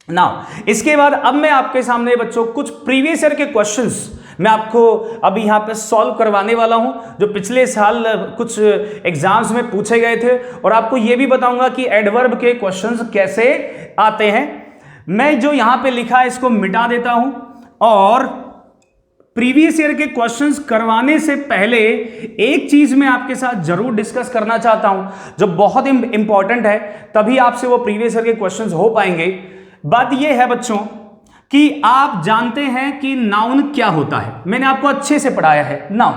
[SPEAKER 1] ना इसके बाद अब मैं आपके सामने बच्चों कुछ प्रीवियस ईयर के क्वेश्चंस मैं आपको अभी यहां पे सॉल्व करवाने वाला हूं जो पिछले साल कुछ एग्जाम्स में पूछे गए थे, और आपको यह भी बताऊंगा कि एडवर्ब के क्वेश्चंस कैसे आते हैं। मैं जो यहां पे लिखा है इसको मिटा देता हूं और प्रीवियस ईयर के क्वेश्चंस करवाने से पहले एक चीज मैं आपके साथ जरूर डिस्कस करना चाहता हूं जो बहुत इंपॉर्टेंट है, तभी आपसे वो प्रीवियस ईयर के क्वेश्चंस हो पाएंगे। बात यह है बच्चों कि आप जानते हैं कि नाउन क्या होता है, मैंने आपको अच्छे से पढ़ाया है नाउन,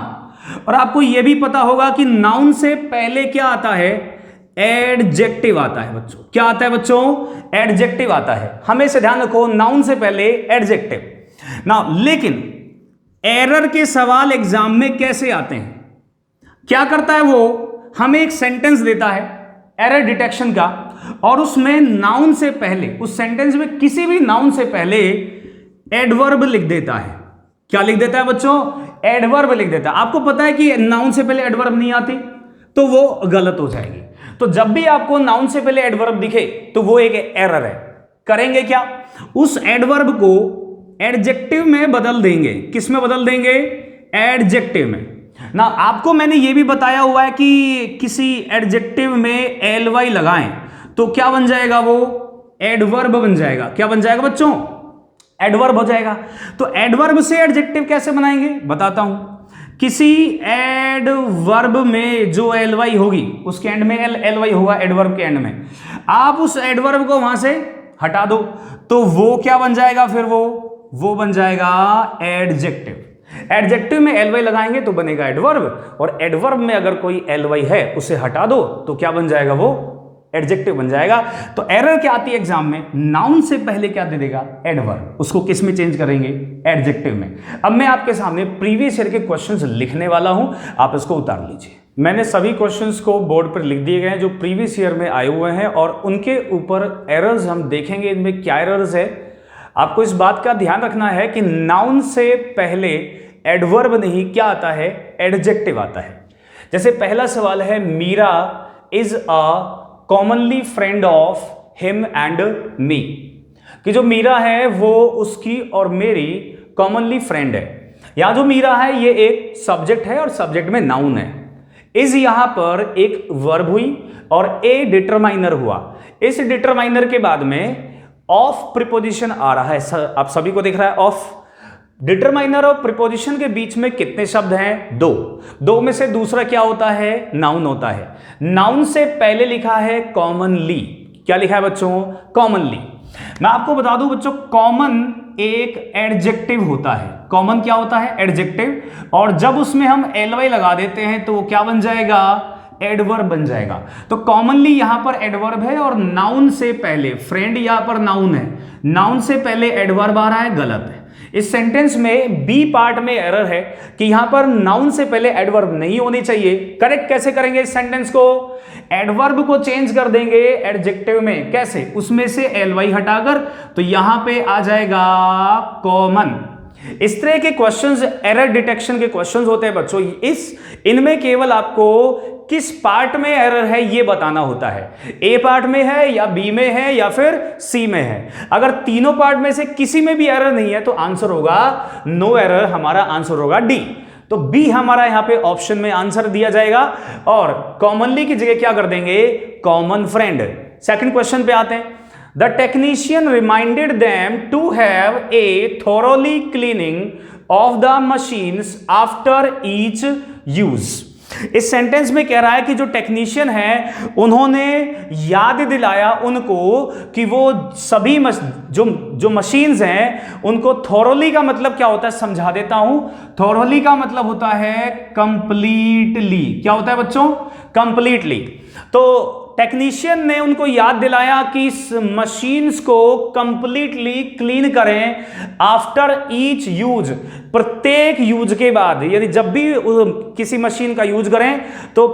[SPEAKER 1] और आपको यह भी पता होगा कि नाउन से पहले क्या आता है, एडजेक्टिव आता है बच्चों। क्या आता है बच्चों, एडजेक्टिव आता है। हमेशा ध्यान रखो नाउन से पहले एडजेक्टिव ना। लेकिन एरर के सवाल एग्जाम में कैसे आते हैं, क्या करता है वो, हमें एक सेंटेंस देता है एरर डिटेक्शन का, और उसमें नाउन से पहले, उस सेंटेंस में किसी भी नाउन से पहले एडवर्ब लिख देता है। क्या लिख देता है बच्चों, एडवर्ब लिख देता है। आपको पता है कि नाउन से पहले एडवर्ब नहीं आती तो वो गलत हो जाएगी। तो जब भी आपको नाउन से पहले एडवर्ब दिखे तो वो एक एरर है। करेंगे क्या, उस एडवर्ब को एडजेक्टिव में बदल देंगे। किस में बदल देंगे, एडजेक्टिव में ना। आपको मैंने ये भी बताया हुआ है कि किसी एडजेक्टिव में एलवाई लगाएं तो क्या बन जाएगा, वो एडवर्ब बन जाएगा। क्या बन जाएगा बच्चों, एडवर्ब हो जाएगा। तो एडवर्ब से एडजेक्टिव कैसे बनाएंगे बताता हूं। किसी एडवर्ब में जो एलवाई होगी उसके एंड में एलवाई होगा, एडवर्ब के एंड में आप उस एडवर्ब को वहां से हटा दो तो वो क्या बन जाएगा, फिर वो बन जाएगा एडजेक्टिव। एडजेक्टिव में एलवाई लगाएंगे तो बनेगा एडवर्ब, और एडवर्ब में अगर कोई एलवाई है उसे हटा दो तो क्या बन जाएगा, वो एडजेक्टिव बन जाएगा। तो एरर क्या आती है एग्जाम में, नाउन से पहले क्या दे देगा, एडवर्ब, उसको किस में चेंज करेंगे, एडजेक्टिव में। अब मैं आपके सामने प्रीवियस ईयर के क्वेश्चंस लिखने वाला हूं, आप इसको उतार लीजिए। मैंने सभी क्वेश्चंस को बोर्ड पर लिख दिए गए हैं जो प्रीवियस ईयर में आए हुए हैं, और उनके ऊपर एरर्स हम देखेंगे, इनमें क्या एरर्स है। आपको इस बात का ध्यान रखना है कि नाउन से पहले एडवर्ब नहीं, क्या आता है, एडजेक्टिव आता है। जैसे पहला सवाल है, Meera is a commonly friend of him and me, कि जो मीरा है वो उसकी और मेरी कॉमनली फ्रेंड है। यहां जो मीरा है ये एक सब्जेक्ट है और सब्जेक्ट में नाउन है। इज यहां पर एक वर्ब हुई और ए डिटरमाइनर हुआ। इस डिटरमाइनर के बाद में ऑफ प्रीपोजिशन आ रहा है, आप सभी को दिख रहा है ऑफ। डिटरमाइनर और प्रीपोजिशन के बीच में कितने शब्द हैं, दो में से दूसरा क्या होता है, नाउन होता है। नाउन से पहले लिखा है कॉमनली। क्या लिखा है बच्चों, कॉमनली। मैं आपको बता दूं बच्चों, कॉमन एक एडजेक्टिव होता है। कॉमन क्या होता है, एडजेक्टिव, और जब उसमें हम एलवाई लगा देते हैं तो वो क्या बन जाएगा, एडवर्ब बन जाएगा। तो कॉमनली यहां पर एडवर्ब है और नाउन से पहले, फ्रेंड यहां पर नाउन है, नाउन से पहले एडवर्ब आ रहा है, गलत है। इस सेंटेंस में बी पार्ट में एरर है कि यहां पर नाउन से पहले एडवर्ब नहीं होनी चाहिए। करेक्ट कैसे करेंगे इस सेंटेंस को, एडवर्ब को चेंज कर देंगे एडजेक्टिव में। कैसे, उसमें से एलवाई हटाकर, तो यहां पे आ जाएगा कॉमन। इस तरह के क्वेश्चंस एरर डिटेक्शन के क्वेश्चंस होते हैं बच्चों। इनमें केवल आपको किस पार्ट में एरर है ये बताना होता है, ए पार्ट में है या बी में है या फिर सी में है। अगर तीनों पार्ट में से किसी में भी एरर नहीं है तो आंसर होगा नो एरर, हमारा आंसर होगा डी। तो बी हमारा यहां पे ऑप्शन में आंसर दिया जाएगा, और कॉमनली की जगह क्या कर देंगे, कॉमन फ्रेंड। सेकंड क्वेश्चन पे आते हैं। The technician reminded them to have a thoroughly cleaning of the machines after each use. इस सेंटेंस में कह रहा है कि जो टेक्नीशियन है उन्होंने याद दिलाया उनको कि वो सभी जो मशीन्स हैं उनको थोरोली का मतलब क्या होता है समझा देता हूं। थोरोली का मतलब होता है कंप्लीटली। क्या होता है बच्चों, कंप्लीटली। तो टेक्नीशियन ने उनको याद दिलाया कि इस मशीन्स को कंप्लीटली क्लीन करें आफ्टर ईच यूज, प्रत्येक यूज के बाद। यदि जब भी किसी मशीन का यूज करें तो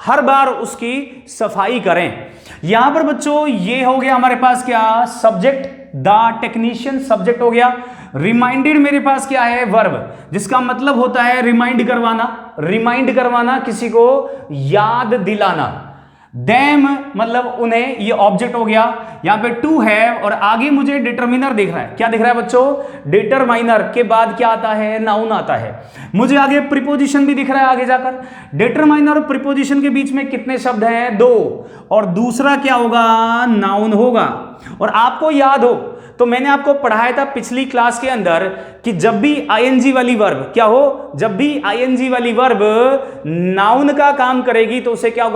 [SPEAKER 1] हर बार उसकी सफाई करें। यहां पर बच्चों ये हो गया हमारे पास क्या, सब्जेक्ट, द टेक्नीशियन सब्जेक्ट हो गया। रिमाइंडेड मेरे पास क्या है, वर्ब, जिसका मतलब होता है रिमाइंड करवाना। रिमाइंड करवाना, किसी को याद दिलाना। देम मतलब उन्हें, ये ऑब्जेक्ट हो गया। यहां पे टू है और आगे मुझे डिटरमिनर दिख रहा है। क्या दिख रहा है बच्चों, डिटरमाइनर के बाद क्या आता है, नाउन आता है। मुझे आगे प्रीपोजिशन भी दिख रहा है आगे जाकर। डिटरमाइनर और प्रीपोजिशन के बीच में कितने शब्द हैं, दो, और दूसरा क्या होगा, नाउन होगा। और आपको याद हो तो मैंने आपको पढ़ाया था पिछली क्लास के अंदर कि जब भी आईएनजी वाली वर्ब क्या हो, जब भी आईएनजी वाली वर्ब नाउन का काम करेगी तो उसे क्या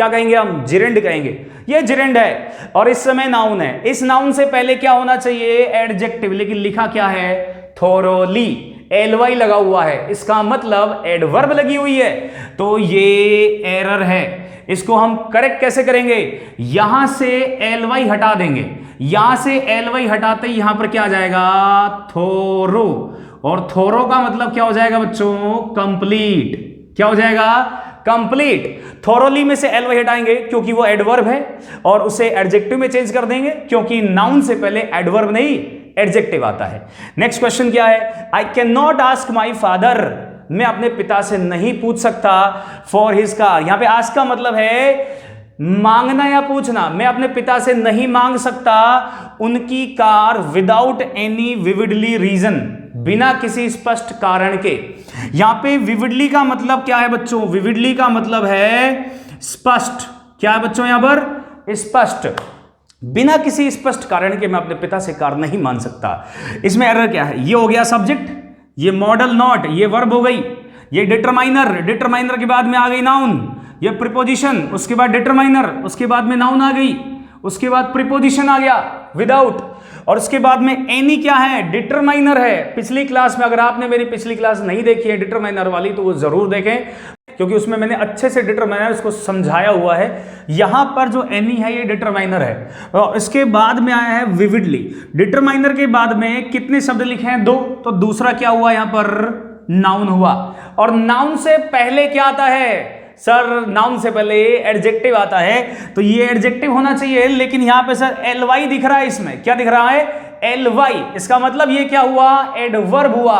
[SPEAKER 1] कहेंगे हम, जिरेंड कहेंगे। ये जिरेंड है और इस समय नाउन है। इस नाउन से पहले क्या होना चाहिए, एडजेक्टिव, लेकिन लिखा क्या है, थोरोली, एलवाई लगा हुआ है, इसका मतलब एडवर्ब लगी हुई है, तो ये एरर है। इसको हम करेक्ट कैसे करेंगे, यहां से एलवाई हटा देंगे, यहां से एलवाई हटाते ही यहां पर क्या आ जाएगा, थोरो, और थोरो का मतलब क्या हो जाएगा बच्चों, कंप्लीट। क्या हो जाएगा, कंप्लीट। थोरोली में से एलवाई हटाएंगे क्योंकि वो एडवर्ब है, और उसे एडजेक्टिव में चेंज कर देंगे क्योंकि नाउन से पहले एडवर्ब नहीं एडजेक्टिव आता है। नेक्स्ट क्वेश्चन क्या है, I can not ask my father, मैं अपने पिता से नहीं पूछ सकता फॉर हिज कार। यहां पे आस्क का मतलब है मांगना या पूछना। मैं अपने पिता से नहीं मांग सकता उनकी car without any vividly reason, बिना किसी स्पष्ट कारण के। यहां पे विविडली का मतलब क्या है बच्चों, विविडली का मतलब है स्पष्ट। क्या है बच्चों यहां पर, स्पष्ट। बिना किसी स्पष्ट कारण के मैं अपने पिता से कार नहीं मान सकता। इसमें एरर क्या है, ये हो गया सब्जेक्ट, ये मॉडल नॉट, ये वर्ब हो गई, ये डिटरमाइनर, डिटरमाइनर के बाद में आ गई नाउन, ये प्रीपोजिशन, उसके बाद डिटरमाइनर, उसके बाद में नाउन आ गई, उसके बाद प्रीपोजिशन आ गया विदाउट, और उसके बाद में एनी क्या है, डिटरमाइनर है। पिछली क्लास में, अगर आपने मेरी पिछली क्लास नहीं देखी है डिटरमाइनर वाली, तो वो जरूर देखें क्योंकि उसमें मैंने अच्छे से डिटरमाइनर इसको समझाया हुआ है। यहां पर जो एनी है ये डिटरमाइनर है, और इसके बाद में आया है विविडली। डिटरमाइनर के बाद में कितने शब्द लिखे हैं, 2, तो दूसरा क्या हुआ यहां पर, नाउन हुआ। और नाउन से पहले क्या आता है सर, नाउन से पहले एडजेक्टिव आता है, तो ये एडजेक्टिव होना चाहिए, लेकिन यहां पे सर एलवाई दिख रहा है। इसमें क्या दिख रहा है, एलवाई, इसका मतलब ये क्या हुआ, एडवर्ब हुआ।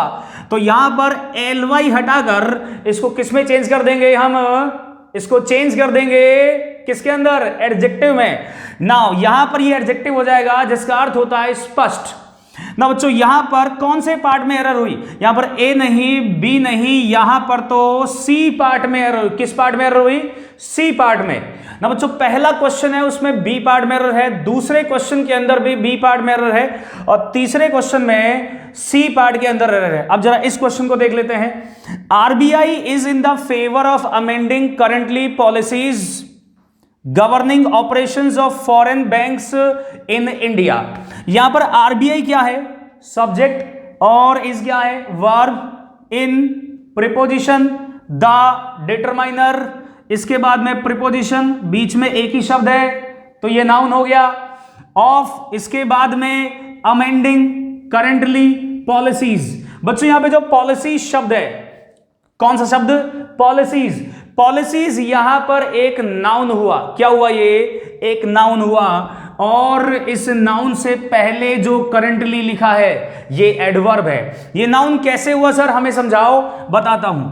[SPEAKER 1] तो यहां पर एलवाई हटाकर इसको किस में चेंज कर देंगे हम, इसको चेंज कर देंगे किसके अंदर, एडजेक्टिव में। नाउ यहां पर ये एडजेक्टिव हो जाएगा जिसका अर्थ होता है स्पष्ट। ना बच्चों यहां पर कौन से पार्ट में एरर हुई, यहां पर ए नहीं, बी नहीं, यहां पर तो सी पार्ट में एरर हुई। किस पार्ट में एरर हुई, सी पार्ट में। ना बच्चों पहला क्वेश्चन है उसमें बी पार्ट में एरर है, दूसरे क्वेश्चन के अंदर भी बी पार्ट में एरर है, और तीसरे क्वेश्चन में सी पार्ट के अंदर एरर है। अब जरा इस क्वेश्चन को देख लेते हैं। RBI is in the favour of amending currently policies governing operations of foreign banks in India. यहां पर आरबीआई क्या है, सब्जेक्ट, और इज क्या है, verb, in, preposition, the, determiner, इसके बाद में प्रीपोजिशन, बीच में एक ही शब्द है तो ये नाउन हो गया, ऑफ, इसके बाद में अमेंडिंग, करंटली, पॉलिसीज। बच्चों यहां पे जो पॉलिसी शब्द है, कौन सा शब्द, पॉलिसीज। पॉलिसीज यहां पर एक नाउन हुआ। क्या हुआ, ये एक नाउन हुआ, और इस नाउन से पहले जो करंटली लिखा है ये एडवर्ब है। ये नाउन कैसे हुआ सर, हमें समझाओ, बताता हूं।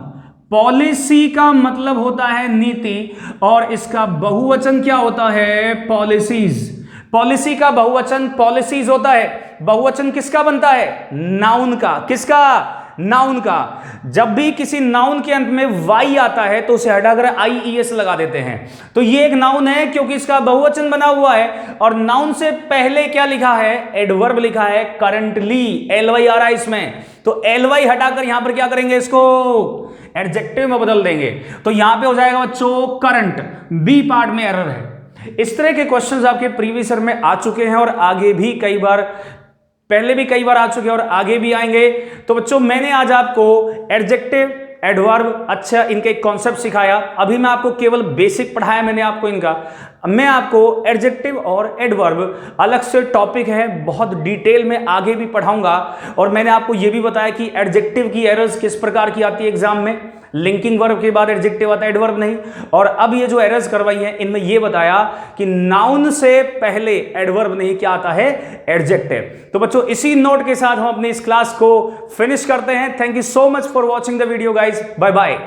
[SPEAKER 1] पॉलिसी का मतलब होता है नीति, और इसका बहुवचन क्या होता है, पॉलिसीज। पॉलिसी का बहुवचन पॉलिसीज होता है। बहुवचन किसका बनता है, नाउन का। किसका, नाउन का। जब भी किसी नाउन के अंत में वाई आता है तो उसे हटाकर आईईएस लगा देते हैं, तो ये एक नाउन है क्योंकि इसका बहुवचन बना हुआ है, और नाउन से पहले क्या लिखा है, एडवर्ब लिखा है, करंटली, एलवाई आ रहा है इसमें, तो एलवाई हटाकर यहां पर क्या करेंगे, इसको एडजेक्टिव में बदल देंगे, तो यहां पे हो जाएगा बच्चों करंट। बी पार्ट में एरर है। इस तरह के क्वेश्चंस आपके प्रीवियस ईयर में आ चुके हैं, और आगे भी कई बार, पहले भी कई बार आ चुके हैं और आगे भी आएंगे। तो बच्चों मैंने आज आपको एडजेक्टिव, एडवर्ब, अच्छा इनके कॉन्सेप्ट सिखाया। अभी मैं आपको केवल बेसिक पढ़ाया मैंने आपको इनका। मैं आपको एडजेक्टिव और एडवर्ब अलग से टॉपिक है, बहुत डिटेल में आगे भी पढ़ाऊंगा। और मैंने आपको यह भी बताया कि एडजेक्टिव की एरर्स किस प्रकार की आती है एग्जाम में, लिंकिंग वर्ब के बाद एडजेक्टिव आता है, एडवर्ब नहीं। और अब ये जो एरर्स करवाई हैं इनमें ये बताया कि नाउन से पहले एडवर्ब नहीं, क्या आता है, एडजेक्टिव। तो बच्चों इसी नोट के साथ हम अपनी इस क्लास को फिनिश करते हैं। Thank you so much for watching the video guys, bye bye.